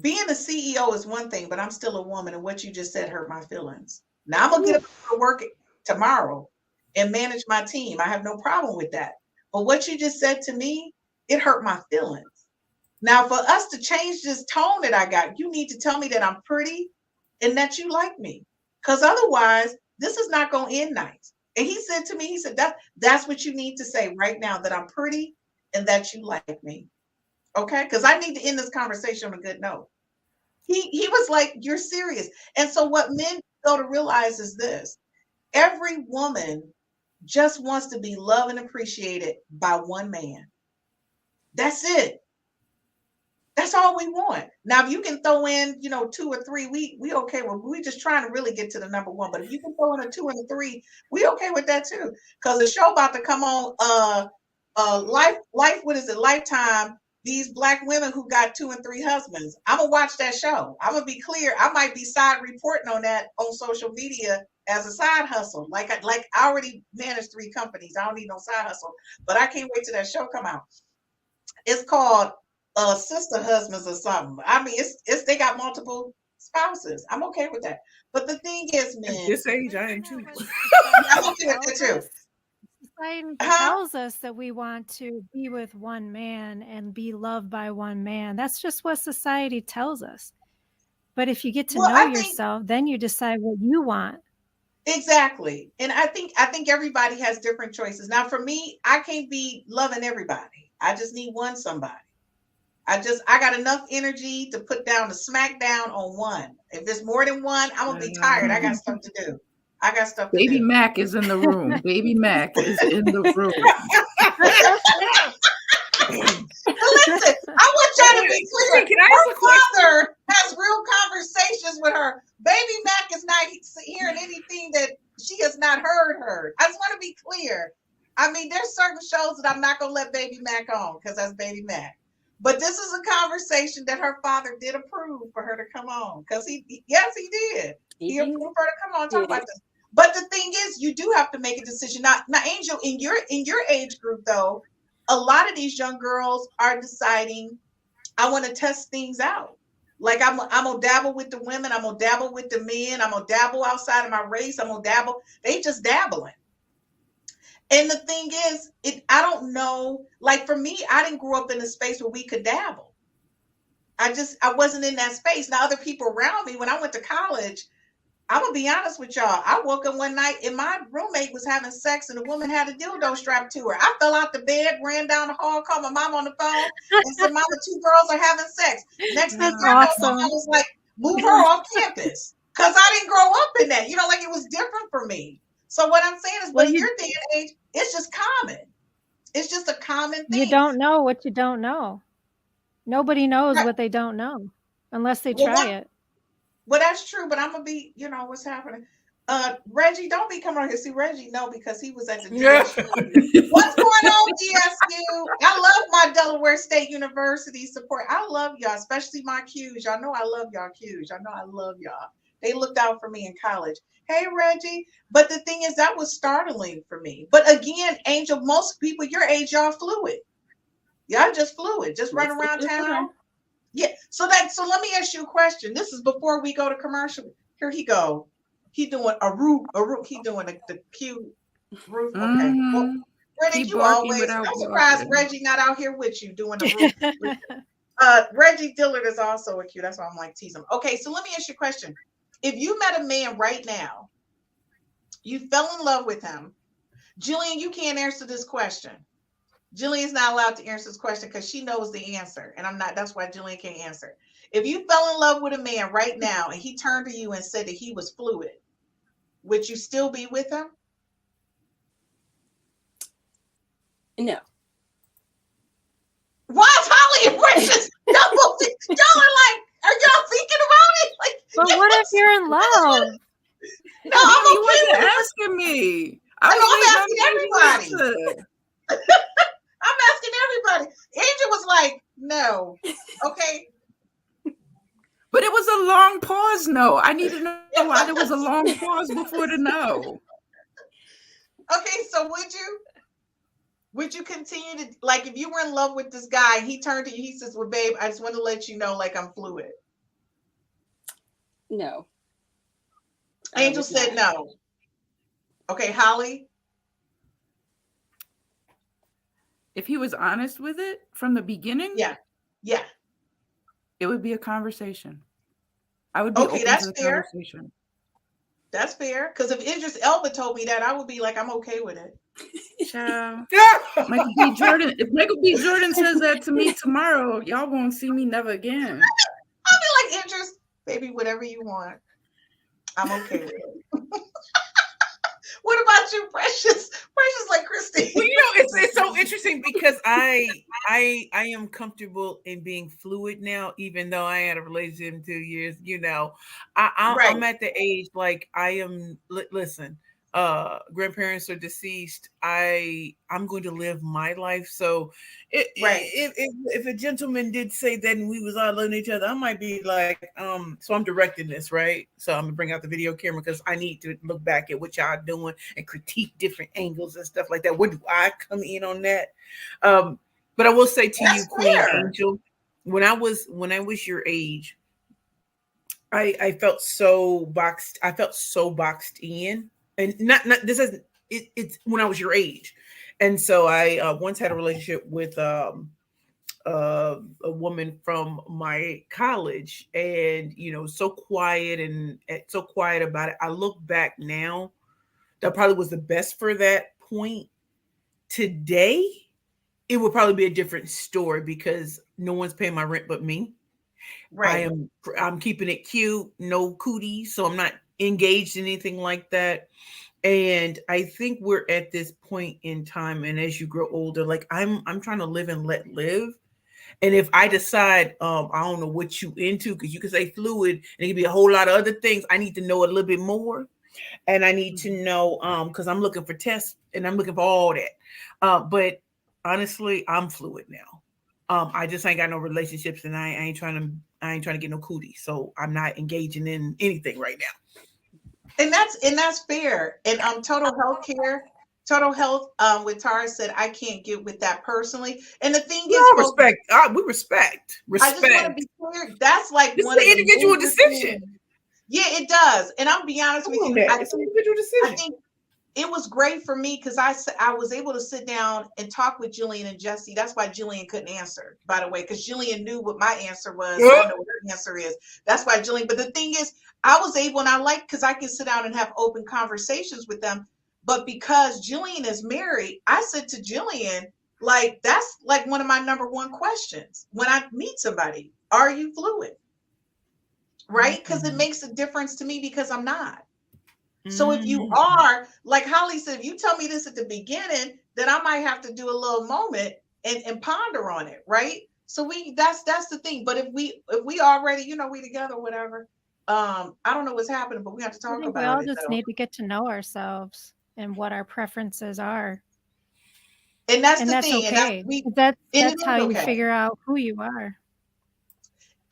being a CEO is one thing, but I'm still a woman. And what you just said hurt my feelings. Now I'm going to get up to work tomorrow and manage my team. I have no problem with that. But what you just said to me, it hurt my feelings. Now, for us to change this tone that I got, you need to tell me that I'm pretty and that you like me. Because otherwise, this is not going to end nice. And he said to me, he said, that's what you need to say right now, that I'm pretty and that you like me. Okay? Because I need to end this conversation on a good note. He was like, you're serious. And so what men go to realize is this. Every woman just wants to be loved and appreciated by one man. That's it. That's all we want. Now, if you can throw in, 2 or 3, we okay. Well, we just trying to really get to the number one. But if you can throw in a 2 and a 3, we okay with that too. Because the show about to come on, Life, what is it? Lifetime. These Black women who got 2 and 3 husbands. I'm gonna watch that show. I'm gonna be clear. I might be side reporting on that on social media as a side hustle. Like I already manage 3 companies. I don't need no side hustle. But I can't wait till that show come out. It's called Sister Husbands or something. I mean, it's they got multiple spouses. I'm okay with that. But the thing is, man, at this age, I am too. I'm okay with that too. Society tells us that we want to be with one man and be loved by one man. That's just what society tells us. But if you get to know yourself, then you decide what you want. Exactly. And I think everybody has different choices. Now, for me, I can't be loving everybody. I just need somebody. I got enough energy to put down the smackdown on one. If there's more than one, I'm gonna be tired. I got stuff to do. Baby Mac is in the room. Baby Mac is in the room. Listen, I want y'all to be clear. Her father has real conversations with her. Baby Mac is not hearing anything that she has not heard. I just want to be clear. I mean, there's certain shows that I'm not going to let Baby Mac on because that's Baby Mac. But this is a conversation that her father did approve for her to come on because he did. He approved her to come on and talk about this. But the thing is, you do have to make a decision. Now, Angel, in your age group, though, a lot of these young girls are deciding, I want to test things out. Like I'm gonna dabble with the women, I'm gonna dabble with the men, I'm gonna dabble outside of my race, I'm gonna dabble. They just dabbling. And the thing is, I don't know, like for me, I didn't grow up in a space where we could dabble. I wasn't in that space. Now other people around me, when I went to college, I'm gonna be honest with y'all. I woke up one night and my roommate was having sex and the woman had a dildo strapped to her. I fell out the bed, ran down the hall, called my mom on the phone, and said, "Mama, 2 girls are having sex." Next thing I know, I was like, "Move her off campus," because I didn't grow up in that. Like it was different for me. So what I'm saying is, but in your day and age, it's just common. It's just a common thing. You don't know what you don't know. Nobody knows what they don't know unless they try it. Well, that's true, but I'm gonna be, what's happening. Reggie, don't be coming on here. See, Reggie, no, because he was at the DSU. What's going on, DSU? I love my Delaware State University support. I love y'all, especially my Qs. Y'all know I love y'all Qs. Y'all know I love y'all. They looked out for me in college. Hey, Reggie. But the thing is, that was startling for me. But again, Angel, most people your age, y'all fluid. Y'all just fluid. Just run around town. Yeah. So let me ask you a question. This is before we go to commercial. Here he go. He doing a root. He doing the Q roof. Okay. Well, Reggie, you always. I'm surprised Reggie not out here with you doing the roof. Reggie Dillard is also a Q. That's why I'm like teasing him. Okay. So let me ask you a question. If you met a man right now, you fell in love with him. Jillian, you can't answer this question. Jillian's not allowed to answer this question because she knows the answer. And I'm not. That's why Jillian can't answer. If you fell in love with a man right now and he turned to you and said that he was fluid, would you still be with him? No. Why is Holly and Precious? Y'all are like, are y'all thinking about it? Like, but what if you're in love? No, I'm okay. You asking me. I'm asking everybody. I'm asking everybody. Angel was like, no. Okay. But it was a long pause, no. I need to know why there was a long pause before the no. Okay, so would you continue to, like, if you were in love with this guy, he turned to you, he says, well, babe, I just want to let you know, like, I'm fluid. No. Angel said no. Okay, Holly? If he was honest with it from the beginning, yeah, it would be a conversation. I would be open to the conversation. That's fair. Because if Idris Elba told me that, I would be like, I'm okay with it. Michael B. Jordan. If Michael B. Jordan says that to me tomorrow, y'all won't see me never again. I'll be like, Idris, baby, whatever you want, I'm okay with it. What about you, Precious? Precious like Christy. Well, it's so interesting because I am comfortable in being fluid now, even though I had a relationship in 2 years. I'm at the age like I am. Listen, grandparents are deceased. I'm going to live my life. So if a gentleman did say that and we was all loving each other, I might be like, so I'm directing this, right? So I'm gonna bring out the video camera because I need to look back at what y'all doing and critique different angles and stuff like that. Where do I come in on that? But I will say to you, Queen Angel, when I was your age, I felt so boxed. I felt so boxed in. And not this isn't it's when I was your age. And so I once had a relationship with a woman from my college, and so quiet and so quiet about it. I look back now, that probably was the best for that point. Today, it would probably be a different story because no one's paying my rent but me. Right. I'm keeping it cute, no cooties, so I'm not engaged in anything like that. And I think we're at this point in time, and as you grow older, like I'm trying to live and let live. And if I decide I don't know what you into, because you can say fluid and it can be a whole lot of other things, I need to know a little bit more. And I need to know because I'm looking for tests and I'm looking for all that. But honestly, I'm fluid now. I just ain't got no relationships, and I ain't trying to get no cooties. So I'm not engaging in anything right now. And that's fair. And Total Health with Tara said, I can't get with that personally. And the thing is, respect. We respect. I just want to be clear. That's like this one is an individual decision. Yeah, it does. And I'll be honest with you. It's an individual decision. I think it was great for me because I was able to sit down and talk with Jillian and Jesse. That's why Jillian couldn't answer, by the way, because Jillian knew what my answer was. I don't know what her answer is. That's why Jillian. But the thing is, I was able, and I like because I can sit down and have open conversations with them. But because Jillian is married, I said to Jillian, like, that's like one of my number one questions when I meet somebody: are you fluid? Right? Because it makes a difference to me because I'm not. So if you are, like Holly said, if you tell me this at the beginning, then I might have to do a little moment and ponder on it, right? So that's the thing. But if we already, you know, we together, whatever. I don't know what's happening, but we have to talk about it. We all just need to get to know ourselves and what our preferences are. And that's the thing. Okay. And that's how you figure out who you are.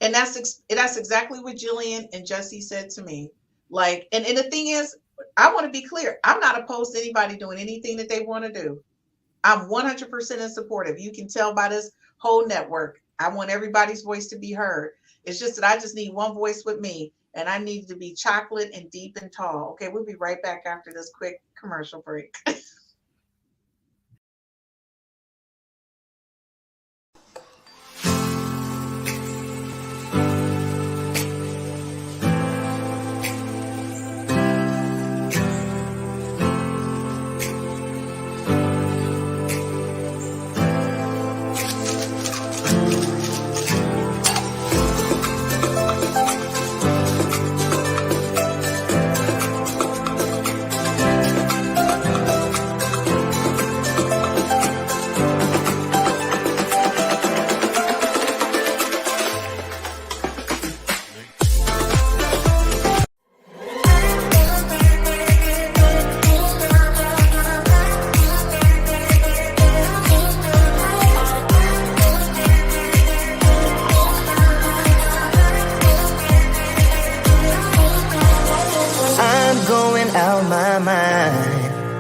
And that's exactly what Jillian and Jesse said to me. Like, and the thing is, I want to be clear. I'm not opposed to anybody doing anything that they want to do. I'm 100% in supportive. You can tell by this whole network. I want everybody's voice to be heard. It's just that I just need one voice with me, and I need to be chocolate and deep and tall. Okay, we'll be right back after this quick commercial break.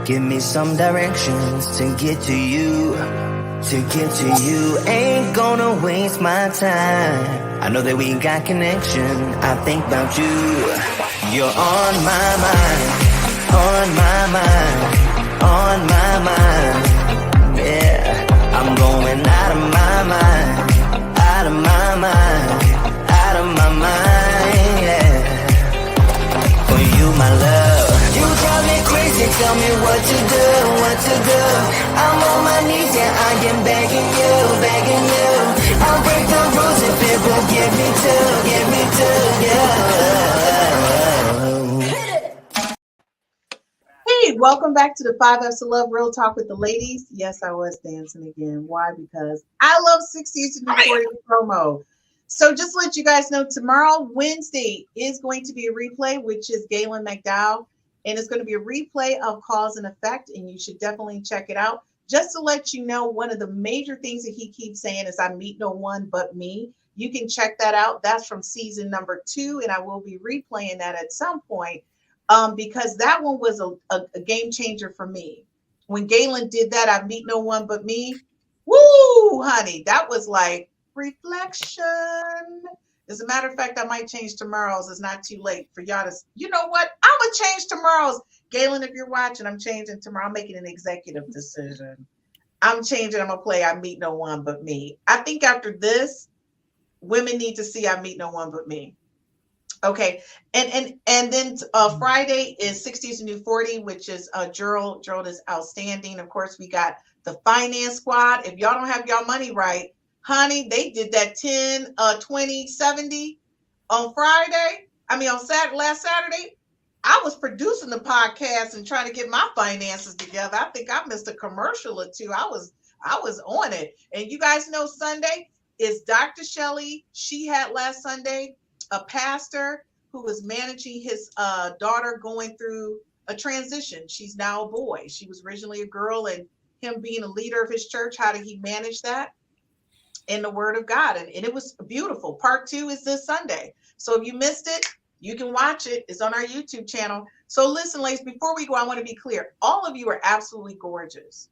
Give me some directions to get to you. To get to you, ain't gonna waste my time. I know that we got connection. I think about you. You're on my mind. On my mind. On my mind. Yeah, I'm going out of my mind. Out of my mind. Out of my mind. Yeah. For you, my love. You drive me crazy, tell me what to do, what to do. I'm on my knees, yeah, I am begging you, begging you. I'll break the rules if it will get me to, Hey, welcome back to the 5 F's to Love Real Talk with the Ladies. Yes, I was dancing again. Why? Because I love 60s to 40 promo. So just to let you guys know, tomorrow, Wednesday, is going to be a replay, which is Galen McDowell. And it's going to be a replay of Cause and Effect, and you should definitely check it out. Just to let you know, one of the major things that he keeps saying is, I meet no one but me. You can check that out. That's from season number 2, and I will be replaying that at some point because that one was a game changer for me. When Galen did that, I meet no one but me. Woo, honey, that was like reflection. As a matter of fact, I might change tomorrow's. It's not too late for y'all to, you know what? I'm going to change tomorrow's. Galen, if you're watching, I'm changing tomorrow. I'm making an executive decision. I'm changing. I'm going to play I Meet No One But Me. I think after this, women need to see I Meet No One But Me. Okay. And then Friday is 60s and New 40, which is Gerald. Gerald is outstanding. Of course, we got the finance squad. If y'all don't have y'all money right, honey, they did that 10, 20, 70 on Friday. I mean, last Saturday. I was producing the podcast and trying to get my finances together. I think I missed a commercial or two. I was on it. And you guys know Sunday is Dr. Shelley. She had last Sunday a pastor who was managing his daughter going through a transition. She's now a boy. She was originally a girl, and him being a leader of his church, how did he manage that? In the Word of God. And it was beautiful. Part 2 is this Sunday. So if you missed it, you can watch it. It's on our YouTube channel. So listen, ladies, before we go, I want to be clear. All of you are absolutely gorgeous.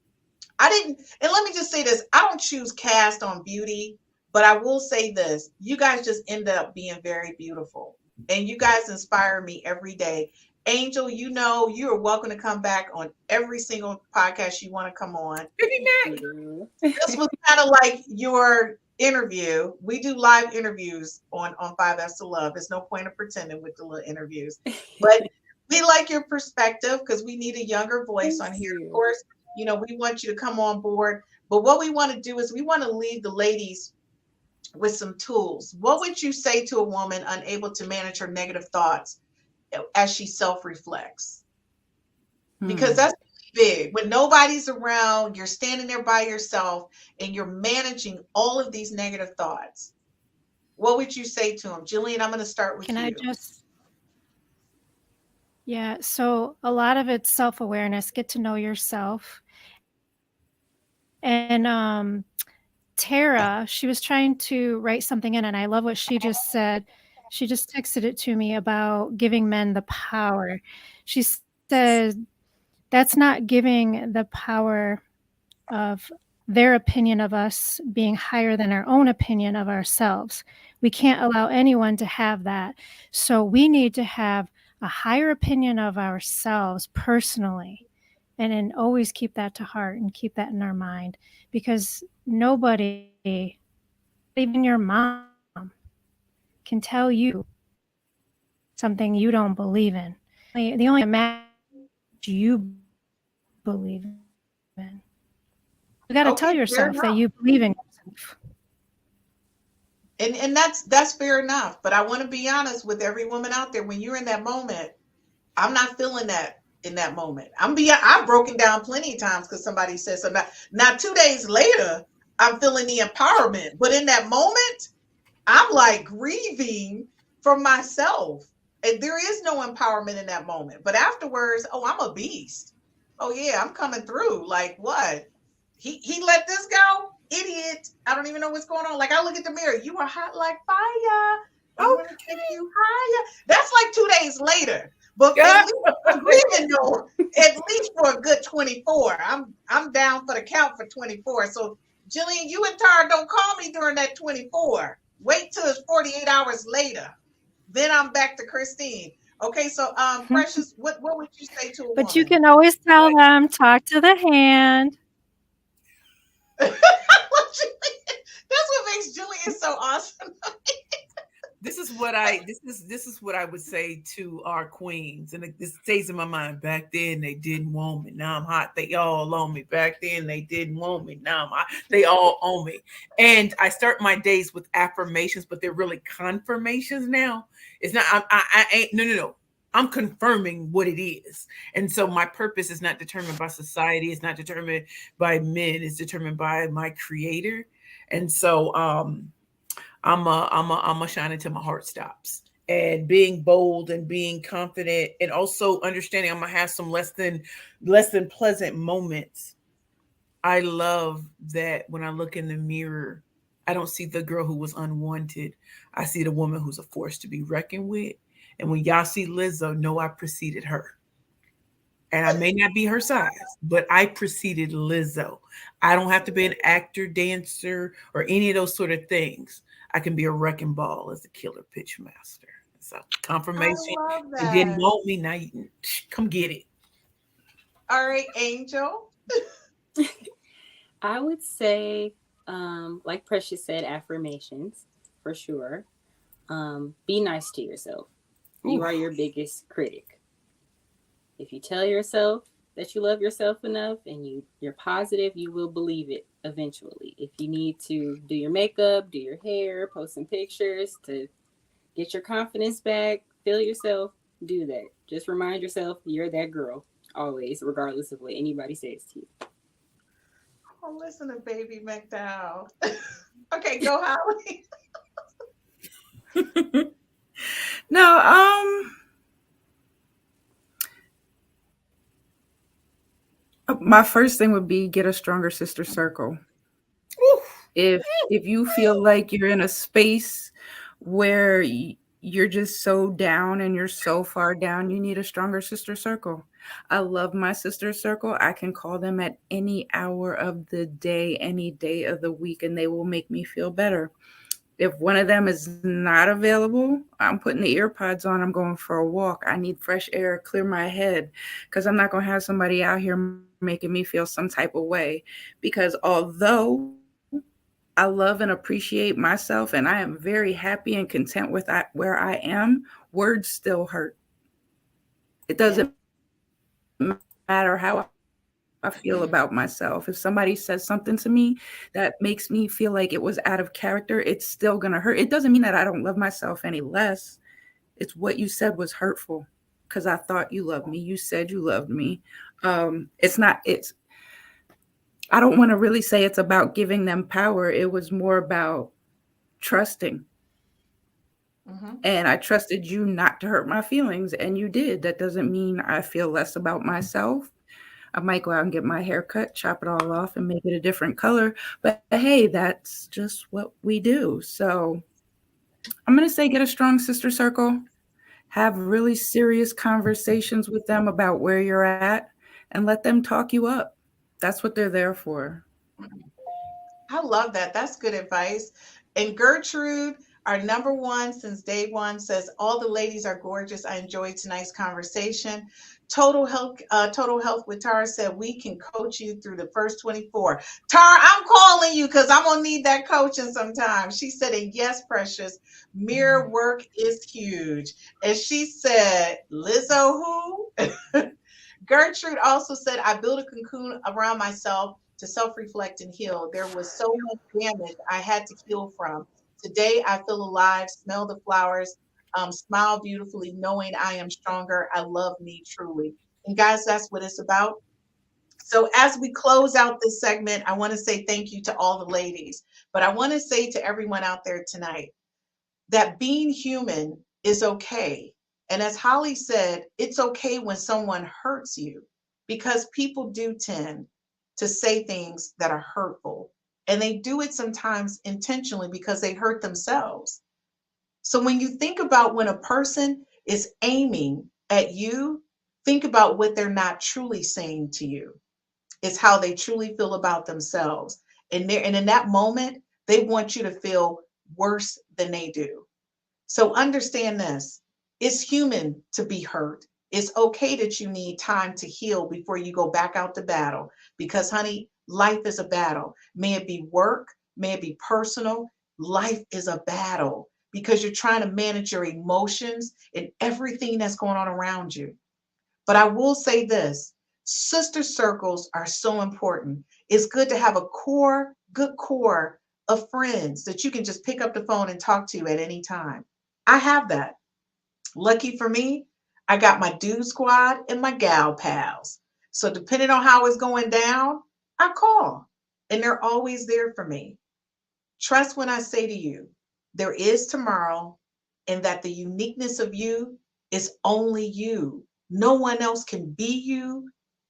And let me just say this. I don't choose caste on beauty, but I will say this. You guys just end up being very beautiful. And you guys inspire me every day. Angel, you know you are welcome to come back on every single podcast you want to come on. This was kind of like your interview. We do live interviews on 5S to Love. There's no point of pretending with the little interviews. But we like your perspective because we need a younger voice on here. Of course, you know, we want you to come on board. But what we want to do is we want to leave the ladies with some tools. What would you say to a woman unable to manage her negative thoughts as she self-reflects? Because that's big. When nobody's around, you're standing there by yourself and you're managing all of these negative thoughts. What would you say to them? Jillian, I'm going to start with you. Yeah, so a lot of it's self-awareness, get to know yourself. And Tara, she was trying to write something in, and I love what she just said. She just texted it to me about giving men the power. She said, that's not giving the power of their opinion of us being higher than our own opinion of ourselves. We can't allow anyone to have that. So we need to have a higher opinion of ourselves personally, and then always keep that to heart and keep that in our mind, because nobody, even your mom, can tell you something you don't believe in. The only match you believe in. You got to tell yourself that you believe in yourself. And that's fair enough. But I want to be honest with every woman out there. When you're in that moment, I'm not feeling that in that moment. I've broken down plenty of times because somebody says something. Now 2 days later, I'm feeling the empowerment. But in that moment, I'm like grieving for myself. And there is no empowerment in that moment. But afterwards, oh, I'm a beast. Oh yeah, I'm coming through. Like what? He let this go? Idiot. I don't even know what's going on. Like I look at the mirror. You are hot like fire. I'm gonna take you higher. That's like 2 days later. But at least I'm grieving though, at least for a good 24. I'm down for the count for 24. So Jillian, you and Tara don't call me during that 24. Wait till it's 48 hours later. Then I'm back to Christine. Okay, so Precious, what would you say to a woman? But you can always tell them, talk to the hand. That's what makes Jillian so awesome. This is what I would say to our queens, and this stays in my mind. Back then they didn't want me. Now I'm hot. They all on me. Back then they didn't want me. Now I'm hot. They all on me. And I start my days with affirmations, but they're really confirmations now. It's not. I ain't. No. I'm confirming what it is. And so my purpose is not determined by society. It's not determined by men. It's determined by my creator. And so I'm a shine until my heart stops. And being bold and being confident, and also understanding I'm gonna have some less than pleasant moments. I love that when I look in the mirror, I don't see the girl who was unwanted. I see the woman who's a force to be reckoned with. And when y'all see Lizzo, know I preceded her. And I may not be her size, but I preceded Lizzo. I don't have to be an actor, dancer, or any of those sort of things. I can be a wrecking ball as a killer pitch master. So confirmation. You didn't want me, now you come get it. All right, Angel. I would say, like Precious said, affirmations for sure. Be nice to yourself. You are your biggest critic. If you tell yourself that you love yourself enough and you're positive, you will believe it eventually. If you need to do your makeup, do your hair, post some pictures to get your confidence back, feel yourself, do that. Just remind yourself you're that girl always, regardless of what anybody says to you. Oh, listen to Baby McDowell. Okay, go Holly. No, my first thing would be get a stronger sister circle. If you feel like you're in a space where you're just so down and you're so far down, you need a stronger sister circle. I love my sister circle. I can call them at any hour of the day, any day of the week, and they will make me feel better. If one of them is not available, I'm putting the ear pods on. I'm going for a walk. I need fresh air, clear my head, because I'm not going to have somebody out here making me feel some type of way. Because although I love and appreciate myself and I am very happy and content with where I am, words still hurt. It doesn't matter how I feel about myself. If somebody says something to me that makes me feel like it was out of character, it's still going to hurt. It doesn't mean that I don't love myself any less. It's what you said was hurtful because I thought you loved me. You said you loved me. I don't want to really say it's about giving them power. It was more about trusting. Mm-hmm. And I trusted you not to hurt my feelings, and you did. That doesn't mean I feel less about myself. I might go out and get my hair cut, chop it all off, and make it a different color. But hey, that's just what we do. So I'm going to say get a strong sister circle, have really serious conversations with them about where you're at, and let them talk you up. That's what they're there for. I love that. That's good advice. And Gertrude, our number one since day one, says all the ladies are gorgeous. I enjoyed tonight's conversation. Total Health with Tara said we can coach you through the first 24. Tara, I'm calling you because I'm gonna need that coaching sometime. She said, and yes, precious, mirror work is huge. And she said, Lizzo who? Gertrude also said, I built a cocoon around myself to self-reflect and heal. There was so much damage I had to heal from. Today, I feel alive, smell the flowers, smile beautifully, knowing I am stronger. I love me truly. And guys, that's what it's about. So as we close out this segment, I want to say thank you to all the ladies. But I want to say to everyone out there tonight that being human is okay. And as Holly said, it's okay when someone hurts you, because people do tend to say things that are hurtful. And they do it sometimes intentionally because they hurt themselves. So when you think about when a person is aiming at you, think about what they're not truly saying to you. It's how they truly feel about themselves. And in that moment, they want you to feel worse than they do. So understand this. It's human to be hurt. It's okay that you need time to heal before you go back out to battle. Because, honey, life is a battle. May it be work, may it be personal. Life is a battle because you're trying to manage your emotions and everything that's going on around you. But I will say this, sister circles are so important. It's good to have a good core of friends that you can just pick up the phone and talk to at any time. I have that. Lucky for me, I got my dude squad and my gal pals. So depending on how it's going down, I call and they're always there for me. Trust when I say to you, there is tomorrow, and that the uniqueness of you is only you. No one else can be you.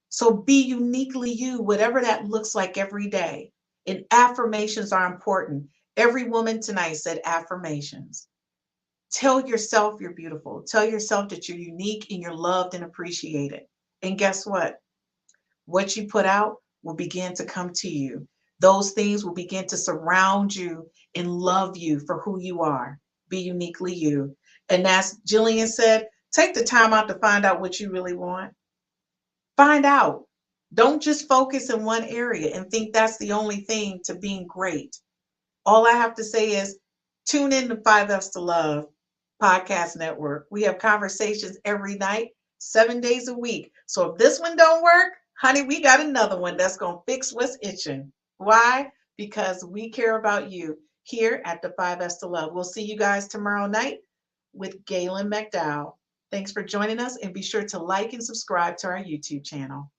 So be uniquely you, whatever that looks like every day. And affirmations are important. Every woman tonight said affirmations. Tell yourself you're beautiful. Tell yourself that you're unique and you're loved and appreciated. And guess what? What you put out will begin to come to you. Those things will begin to surround you and love you for who you are. Be uniquely you. And as Jillian said, take the time out to find out what you really want. Find out. Don't just focus in one area and think that's the only thing to being great. All I have to say is tune in to 5F's to Love podcast network. We have conversations every night, 7 days a week. So if this one don't work, honey, we got another one that's going to fix what's itching. Why? Because we care about you here at the 5F's to Love. We'll see you guys tomorrow night with Galen McDowell. Thanks for joining us, and be sure to like and subscribe to our YouTube channel.